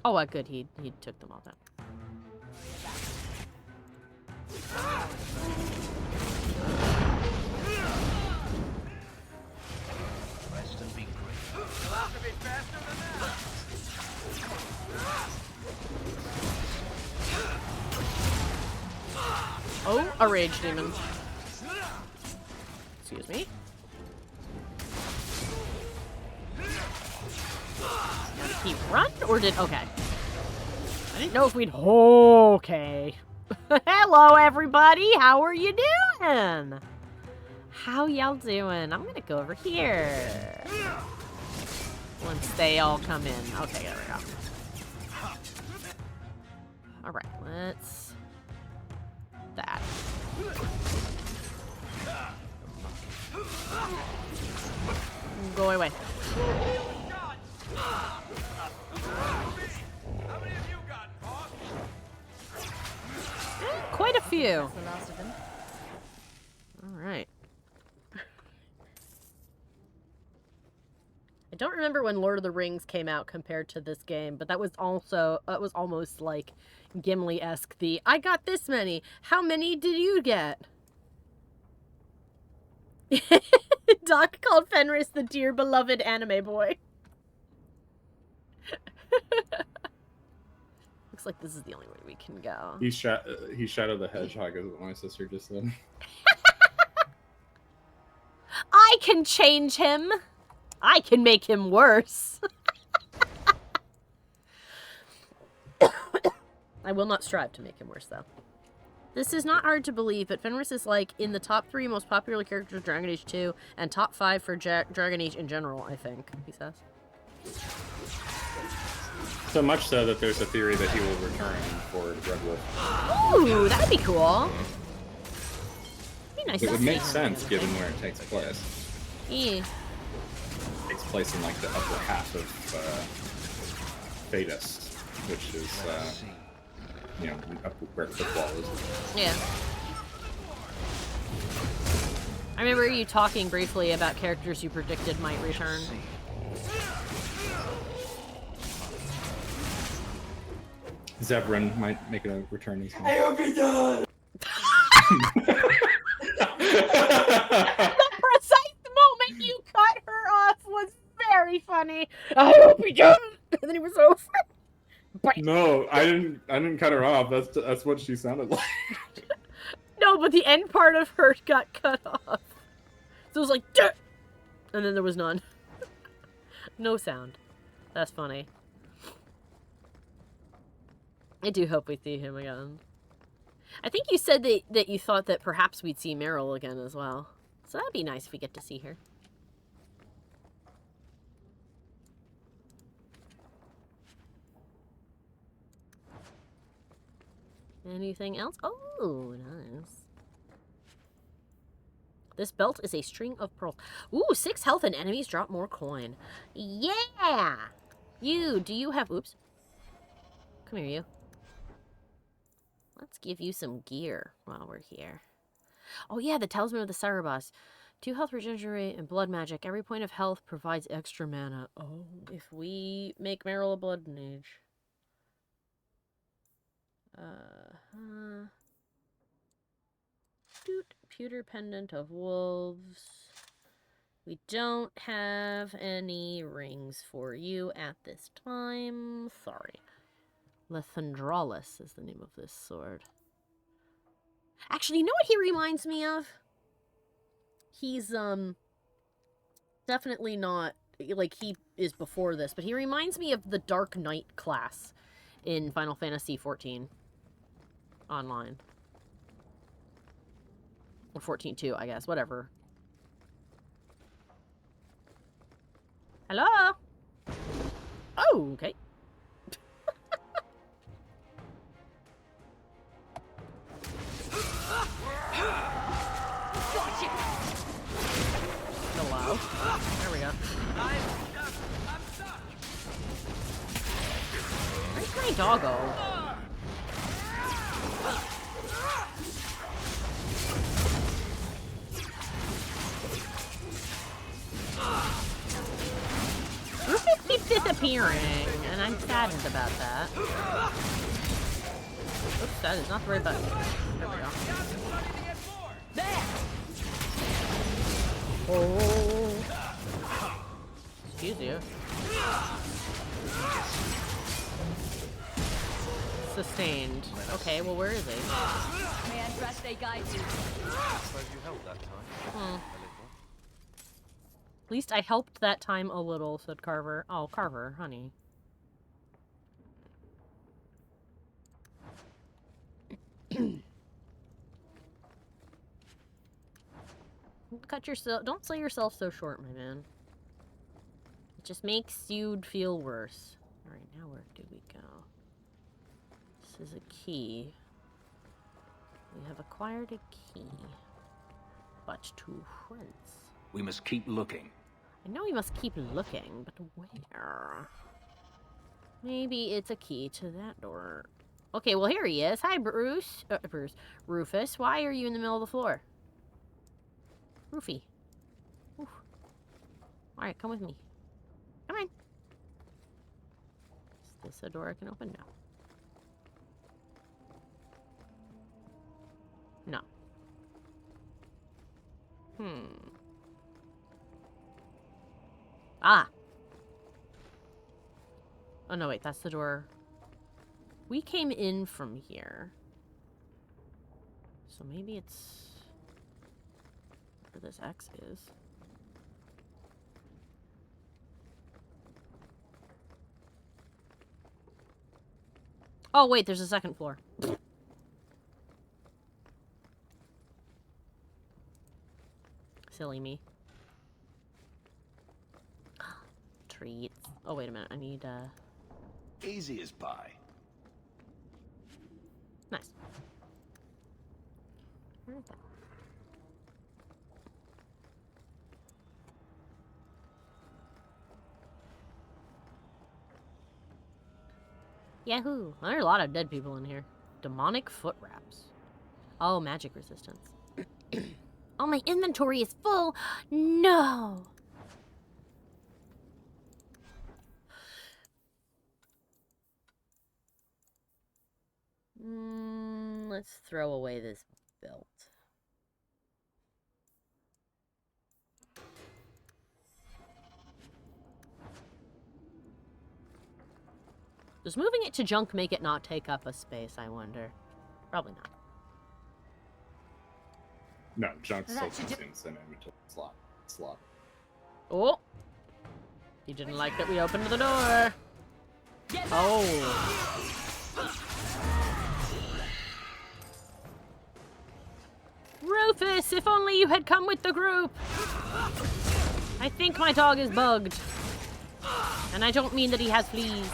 Oh, what good. He took them all down. Oh, a rage demon. Excuse me. Did he run or did... Okay. I didn't know if we'd... Okay. Hello, everybody. How are you doing? How y'all doing? I'm gonna go over here. Once they all come in. Okay, there we go. Alright, let's... That. Go away. Quite a few. Alright. I don't remember when Lord of the Rings came out compared to this game, but that was also, it was almost like Gimli-esque. I got this many. How many did you get? Doc called Fenris the dear beloved anime boy. Looks like this is the only way we can go. He Shadow the Hedgehog is what my sister just said. I can change him. I can make him worse. I will not strive to make him worse, though. This is not hard to believe, but Fenris is like in the top 3 most popular characters of Dragon Age 2 and top 5 for Dragon Age in general, I think, he says. So much so that there's a theory that he will return for Red Wolf. Ooh, that'd be cool. Be nice. It would make sense given where it takes place. Yeah. It takes place in like the upper half of Thedas, which is you know, up where Kirkwall is. Yeah. I remember you talking briefly about characters you predicted might return. Zevran might make a return. I hope he does! The precise moment you cut her off was very funny. I hope he does! And then he was over. No, I didn't cut her off. That's what she sounded like. No, but the end part of her got cut off. So it was like, duh! And then there was none. No sound. That's funny. I do hope we see him again. I think you said that you thought that perhaps we'd see Meryl again as well. So that'd be nice if we get to see her. Anything else? Oh, nice. This belt is a string of pearls. Ooh, 6 health and enemies drop more coin. Yeah! Do you have... Oops. Come here, you. Let's give you some gear while we're here. Oh yeah, the Talisman of the Cerebos. 2 health regenerate and blood magic. Every point of health provides extra mana. Oh, if we make Meryl a blood mage. Pewter Pendant of Wolves. We don't have any rings for you at this time. Sorry. Lethendralis is the name of this sword. Actually, you know what he reminds me of? He's, definitely not, like, he is before this, but he reminds me of the Dark Knight class in Final Fantasy XIV online. Or 14-2, I guess, whatever. Hello? Oh, okay. so loud. There we go. I'm stuck. Where's my doggo? Rufus keeps disappearing, and I'm saddened about that. Oops, that is not the right button. There we go. There. Oh. Excuse you. Sustained. Okay, well, where is he? May I trust they guide you? Suppose you held that time. At least I helped that time a little, said Carver. Oh, Carver, honey. Cut yourself. Don't sell yourself so short, my man. It just makes you feel worse. Alright, now where do we go? This is a key. We have acquired a key. But to whence? We must keep looking. I know we must keep looking, but where? Maybe it's a key to that door. Okay, well, here he is. Hi, Bruce. Rufus, why are you in the middle of the floor? Roofy. Alright, come with me. Come on. Is this a door I can open? No. No. Ah! Oh, no, wait, that's the door. We came in from here. So maybe it's where this X is. Oh, wait, there's a second floor. Silly me. Treats. Oh, wait a minute. I need, Easy as pie. Nice. Where is that? Yahoo! There are a lot of dead people in here. Demonic foot wraps. Oh, magic resistance. Oh, my inventory is full! No! Let's throw away this belt. Does moving it to junk make it not take up a space, I wonder? Probably not. No, junk still consumes an inventory slot. Oh! You didn't like that we opened the door. Oh. Rufus, if only you had come with the group. I think my dog is bugged. And I don't mean that he has fleas.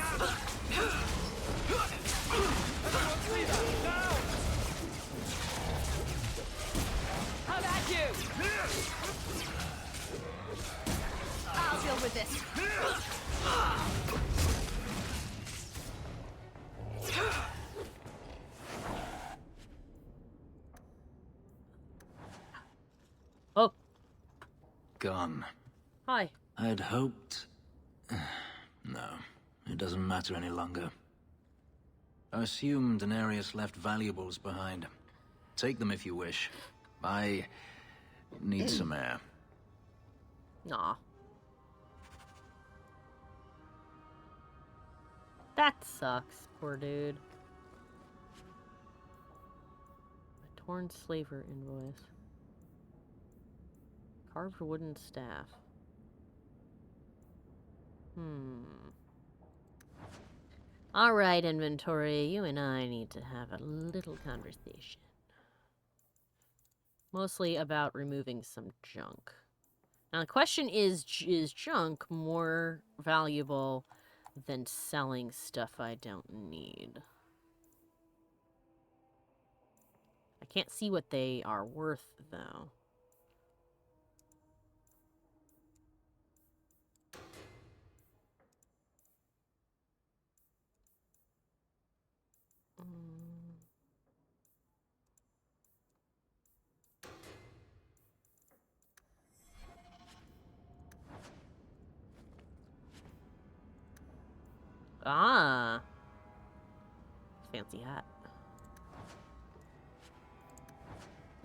How about you? I'll deal with this. Oh. Gone. Hi. I'd hoped... No, it doesn't matter any longer. I assumed Denarius left valuables behind. Take them if you wish. I need some air. Aw. That sucks, poor dude. A torn slaver invoice. Carved wooden staff. Alright, inventory. You and I need to have a little conversation. Mostly about removing some junk. Now the question is junk more valuable than selling stuff I don't need? I can't see what they are worth, though. Ah. Fancy hat.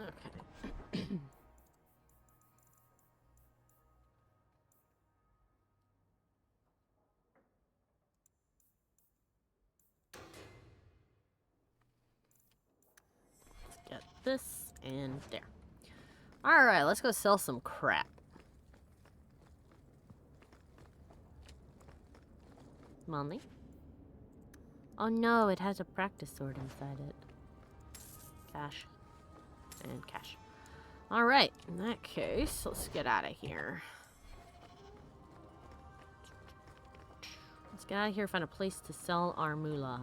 Okay. Let's get this and there. Alright, let's go sell some crap. Money? Oh no, it has a practice sword inside it. Cash. And cash. Alright, in that case, let's get out of here. Let's get out of here, find a place to sell our moolah.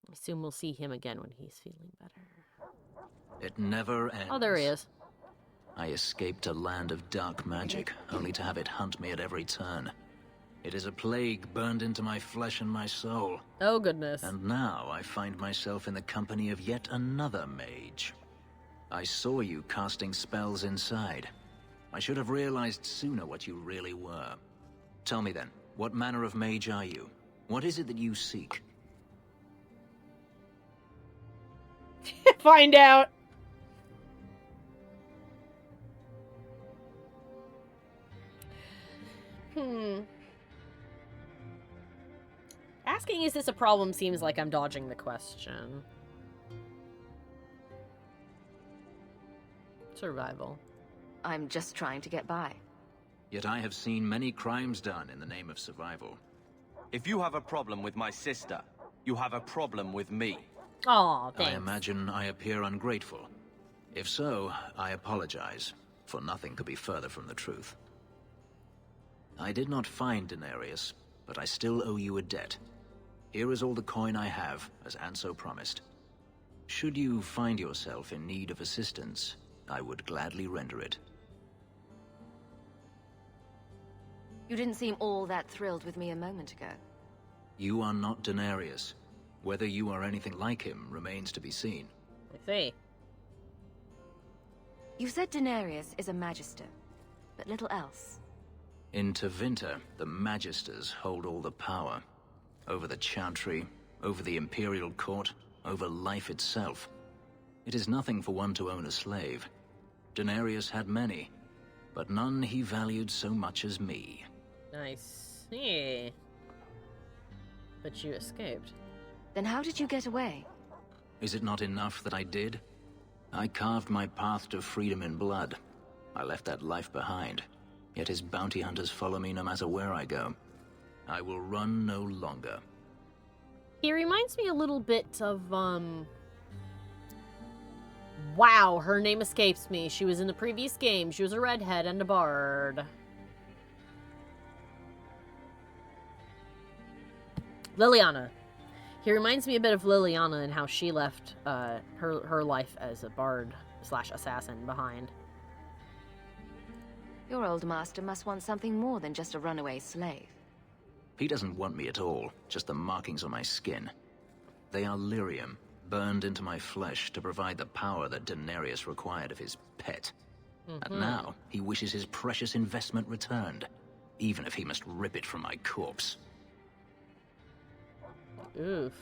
I assume we'll see him again when he's feeling better. It never ends. Oh, there he is. I escaped a land of dark magic, only to have it hunt me at every turn. It is a plague burned into my flesh and my soul. Oh, goodness. And now I find myself in the company of yet another mage. I saw you casting spells inside. I should have realized sooner what you really were. Tell me then, what manner of mage are you? What is it that you seek? Find out. Asking is this a problem seems like I'm dodging the question. Survival. I'm just trying to get by. Yet I have seen many crimes done in the name of survival. If you have a problem with my sister, you have a problem with me. Aw, thanks. I imagine I appear ungrateful. If so, I apologize, for nothing could be further from the truth. I did not find Denarius, but I still owe you a debt. Here is all the coin I have, as Anso promised. Should you find yourself in need of assistance, I would gladly render it. You didn't seem all that thrilled with me a moment ago. You are not Denarius. Whether you are anything like him remains to be seen. I see. You said Denarius is a magister, but little else. In Tevinter, the Magisters hold all the power. Over the Chantry, over the Imperial Court, over life itself. It is nothing for one to own a slave. Denarius had many, but none he valued so much as me. Nice. Yeah. But you escaped. Then how did you get away? Is it not enough that I did? I carved my path to freedom in blood. I left that life behind. Yet his bounty hunters follow me no matter where I go. I will run no longer. He reminds me a little bit of, Wow, her name escapes me. She was in the previous game. She was a redhead and a bard. Liliana. He reminds me a bit of Liliana and how she left her life as a bard / assassin behind. Your old master must want something more than just a runaway slave. He doesn't want me at all, just the markings on my skin. They are lyrium, burned into my flesh to provide the power that Denarius required of his pet. And now, he wishes his precious investment returned, even if he must rip it from my corpse. Oof.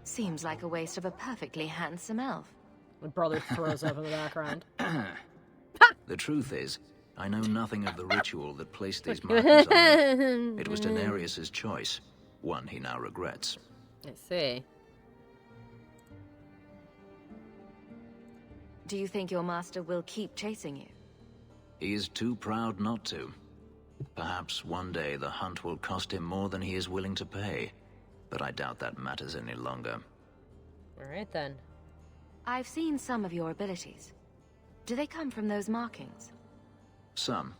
Seems like a waste of a perfectly handsome elf. My brother throws up in the background. The truth is, I know nothing of the ritual that placed these markings on me. It was Denarius's choice, one he now regrets. I see. Do you think your master will keep chasing you? He is too proud not to. Perhaps one day the hunt will cost him more than he is willing to pay, but I doubt that matters any longer. Alright then. I've seen some of your abilities. Do they come from those markings? Some.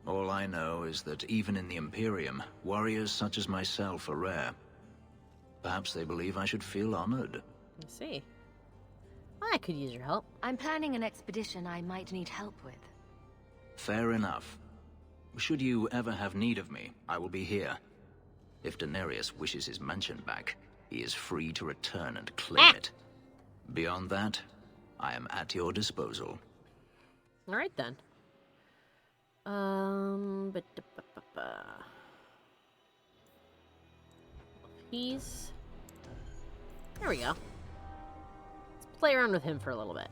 All I know is that even in the Imperium, warriors such as myself are rare. Perhaps they believe I should feel honored. I see. I could use your help. I'm planning an expedition I might need help with. Fair enough. Should you ever have need of me, I will be here. If Denarius wishes his mansion back, he is free to return and claim it. Beyond that, I am at your disposal. All right, then. He's... There we go. Let's play around with him for a little bit.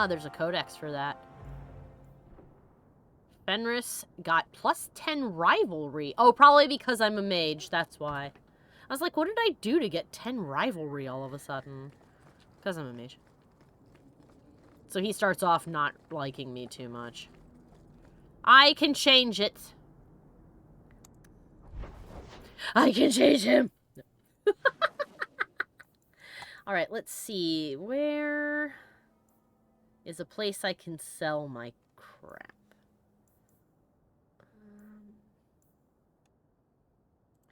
There's a codex for that. Fenris got plus 10 rivalry. Oh, probably because I'm a mage, that's why. I was like, what did I do to get 10 rivalry all of a sudden? Because I'm a mage. So he starts off not liking me too much. I can change it. I can change him. All right, let's see. Where is a place I can sell my crap?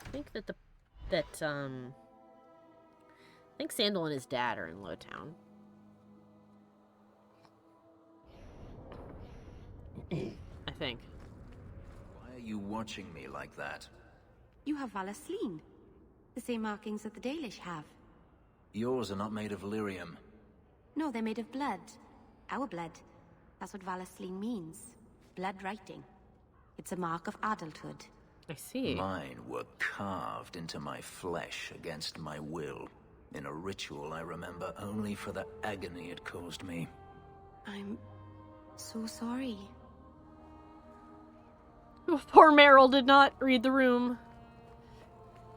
I think I think Sandal and his dad are in Lowtown. I think. Why are you watching me like that? You have Valasleen. The same markings that the Dalish have. Yours are not made of lyrium. No, they're made of blood. Our blood. That's what Valasleen means. Blood writing. It's a mark of adulthood. I see. Mine were carved into my flesh against my will. In a ritual I remember only for the agony it caused me. I'm so sorry. Poor Meryl did not read the room.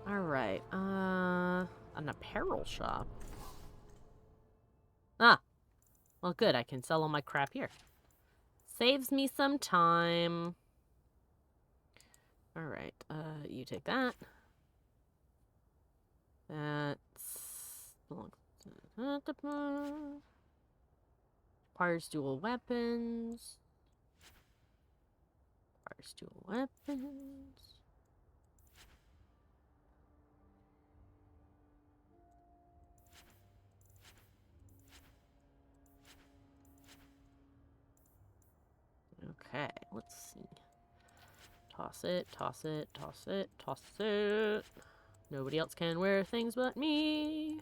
Alright, an apparel shop. Ah, well good, I can sell all my crap here. Saves me some time. Alright, you take that. Requires dual weapons. Requires dual weapons. Okay, let's see. Toss it, toss it, toss it, toss it. Nobody else can wear things but me.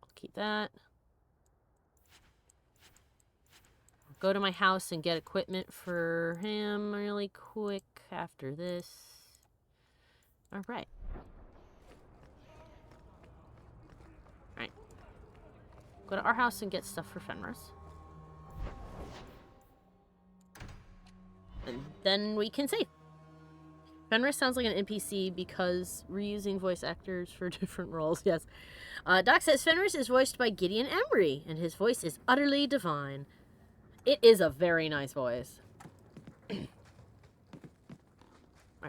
I'll keep that. I'll go to my house and get equipment for him really quick after this. Alright. Alright. Go to our house and get stuff for Fenris. And then we can save. Fenris sounds like an NPC because reusing voice actors for different roles. Yes. Doc says Fenris is voiced by Gideon Embry, and his voice is utterly divine. It is a very nice voice. Alright,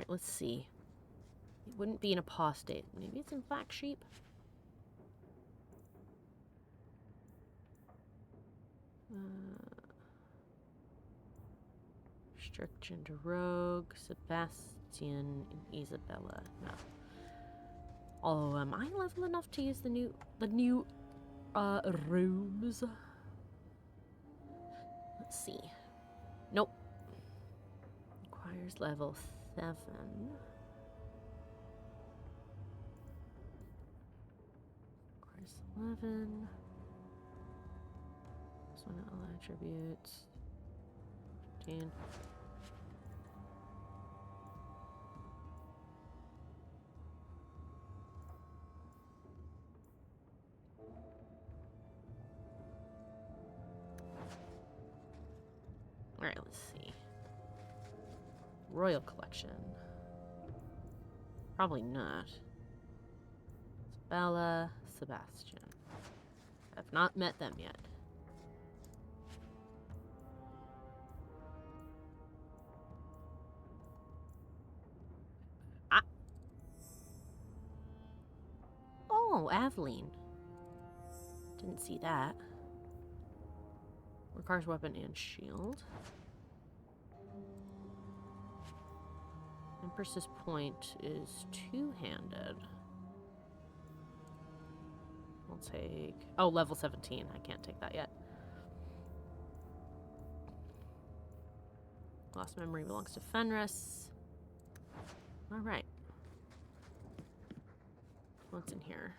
let's see. It wouldn't be an apostate. Maybe it's in Black Sheep? Restriction to Rogue, Sebastian, and Isabella. No. Oh, am I level enough to use the new robes? Let's see. Nope. Requires level 7. Requires 11. This one, all attributes. 15. Alright, let's see. Royal Collection. Probably not. Bella, Sebastian. I've not met them yet. Ah. Oh, Aveline. Didn't see that. Requires weapon and shield. Empress's Point is two-handed. I'll take... Oh, level 17. I can't take that yet. Lost memory belongs to Fenris. Alright. What's in here?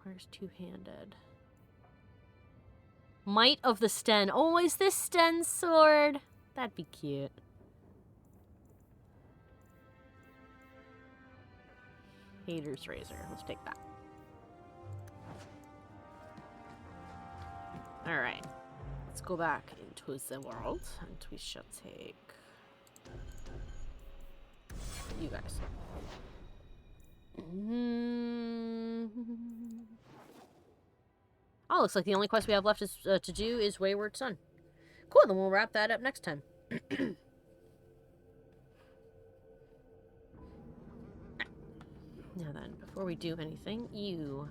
Requires two-handed. Might of the Sten. Oh, is this Sten's sword? That'd be cute. Hater's Razor. Let's take that. Alright. Let's go back into the world, and we shall take you guys. Oh, looks like the only quest we have left is, to do is Wayward Son. Cool, then we'll wrap that up next time. Now then, before we do anything, you...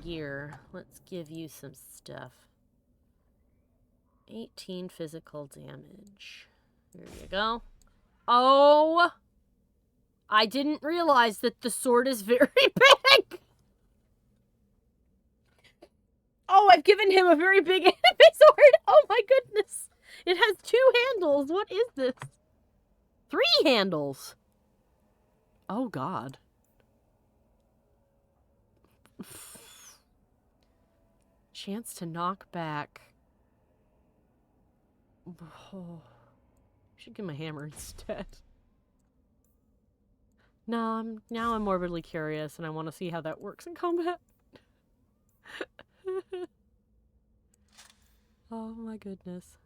Gear. Let's give you some stuff. 18 physical damage. There you go. Oh! I didn't realize that the sword is very big! Oh, I've given him a very big anime sword! Oh my goodness! It has 2 handles! What is this? 3 handles! Oh god. Chance to knock back. Oh. Should get my hammer instead. No, now I'm morbidly curious and I want to see how that works in combat. Oh my goodness.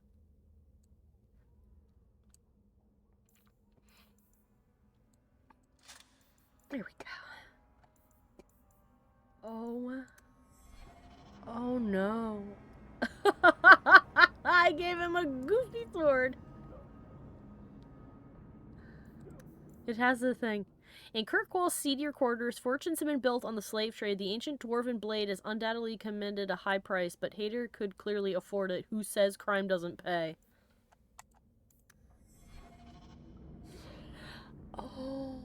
There we go. Oh. Oh no. I gave him a goofy sword. It has the thing. In Kirkwall's seedier quarters, fortunes have been built on the slave trade. The ancient dwarven blade has undoubtedly commanded a high price, but Hater could clearly afford it. Who says crime doesn't pay? Oh.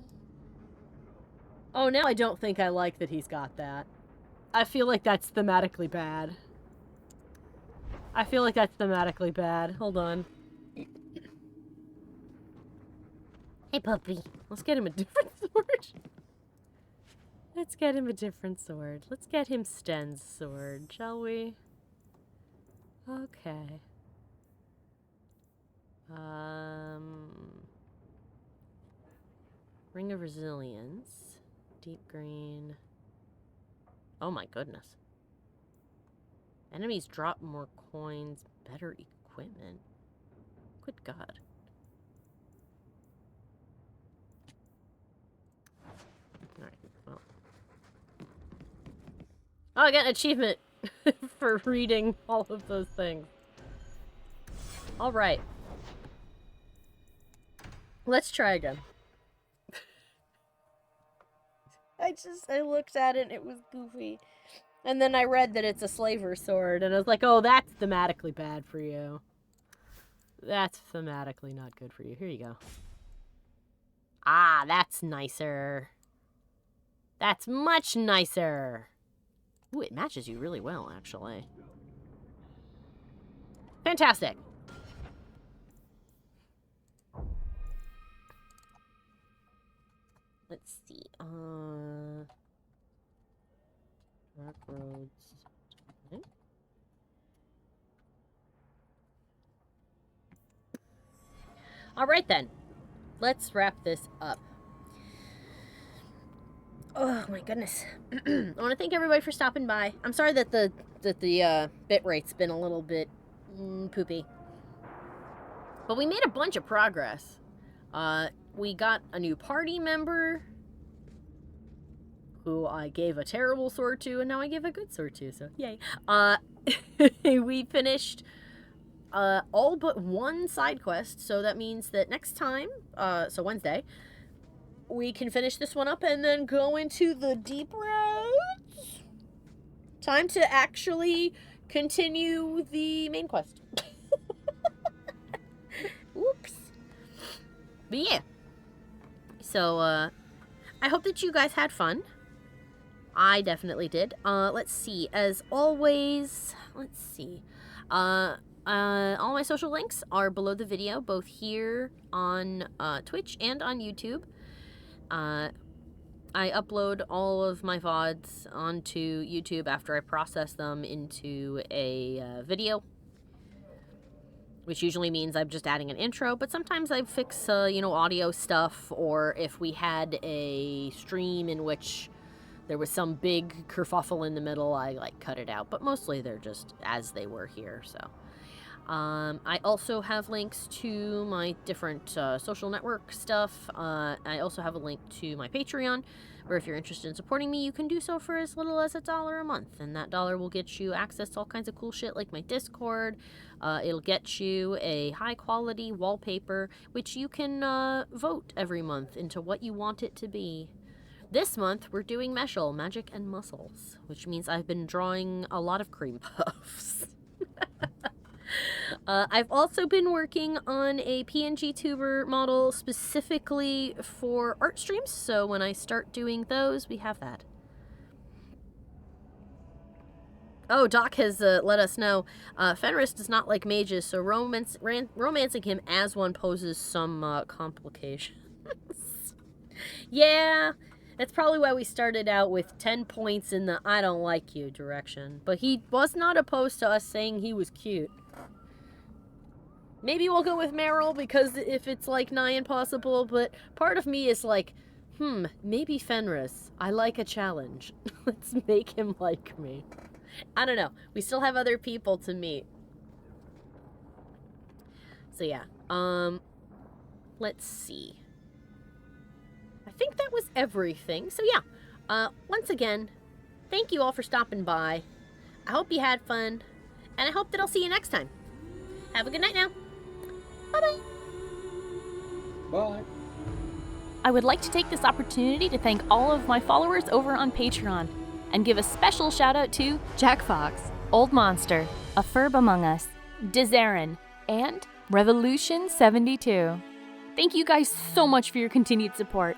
Oh, now I don't think I like that he's got that. I feel like that's thematically bad. I feel like that's thematically bad. Hold on. Hey, puppy. Let's get him a different sword. Let's get him a different sword. Let's get him Sten's sword, shall we? Okay. Ring of Resilience. Deep green. Oh my goodness. Enemies drop more coins. Better equipment. Good God. Alright, well. Oh, I got an achievement for reading all of those things. Alright. Let's try again. I looked at it and it was goofy. And then I read that it's a slaver sword, and I was like, oh, that's thematically bad for you. That's thematically not good for you. Here you go. Ah, that's nicer. That's much nicer. Ooh, it matches you really well, actually. Fantastic. Let's see. Rock roads. Okay. All right then. Let's wrap this up. Oh my goodness. I want to thank everybody for stopping by. I'm sorry that the bit rate's been a little bit poopy. But we made a bunch of progress. We got a new party member who I gave a terrible sword to, and now I give a good sword to, so yay. We finished all but one side quest, so that means that next time, so Wednesday, we can finish this one up and then go into the deep roads. Time to actually continue the main quest. Oops. But yeah. So, I hope that you guys had fun. I definitely did. Let's see. As always, let's see. All my social links are below the video, both here on Twitch and on YouTube. I upload all of my VODs onto YouTube after I process them into a video, which usually means I'm just adding an intro, but sometimes I fix, audio stuff, or if we had a stream in which there was some big kerfuffle in the middle, I, cut it out, but mostly they're just as they were here, so. I also have links to my different social network stuff. I also have a link to my Patreon, where if you're interested in supporting me, you can do so for as little as $1 a month. And that dollar will get you access to all kinds of cool shit like my Discord. It'll get you a high-quality wallpaper, which you can vote every month into what you want it to be. This month, we're doing Meshul, Magic and Muscles, which means I've been drawing a lot of cream puffs. I've also been working on a PNG tuber model specifically for art streams, so when I start doing those, we have that. Oh, Doc has let us know, Fenris does not like mages, so romancing him as one poses some complications. Yeah, that's probably why we started out with 10 points in the I don't like you direction, but he was not opposed to us saying he was cute. Maybe we'll go with Meryl, because if it's, nigh impossible, but part of me is like, maybe Fenris. I like a challenge. Let's make him like me. I don't know. We still have other people to meet. So, yeah. Let's see. I think that was everything. So, yeah. Once again, thank you all for stopping by. I hope you had fun, and I hope that I'll see you next time. Have a good night now. Bye-bye. Bye. I would like to take this opportunity to thank all of my followers over on Patreon, and give a special shout out to Jack Fox, Old Monster, A Furb Among Us, Dizarin, and Revolution 72. Thank you guys so much for your continued support.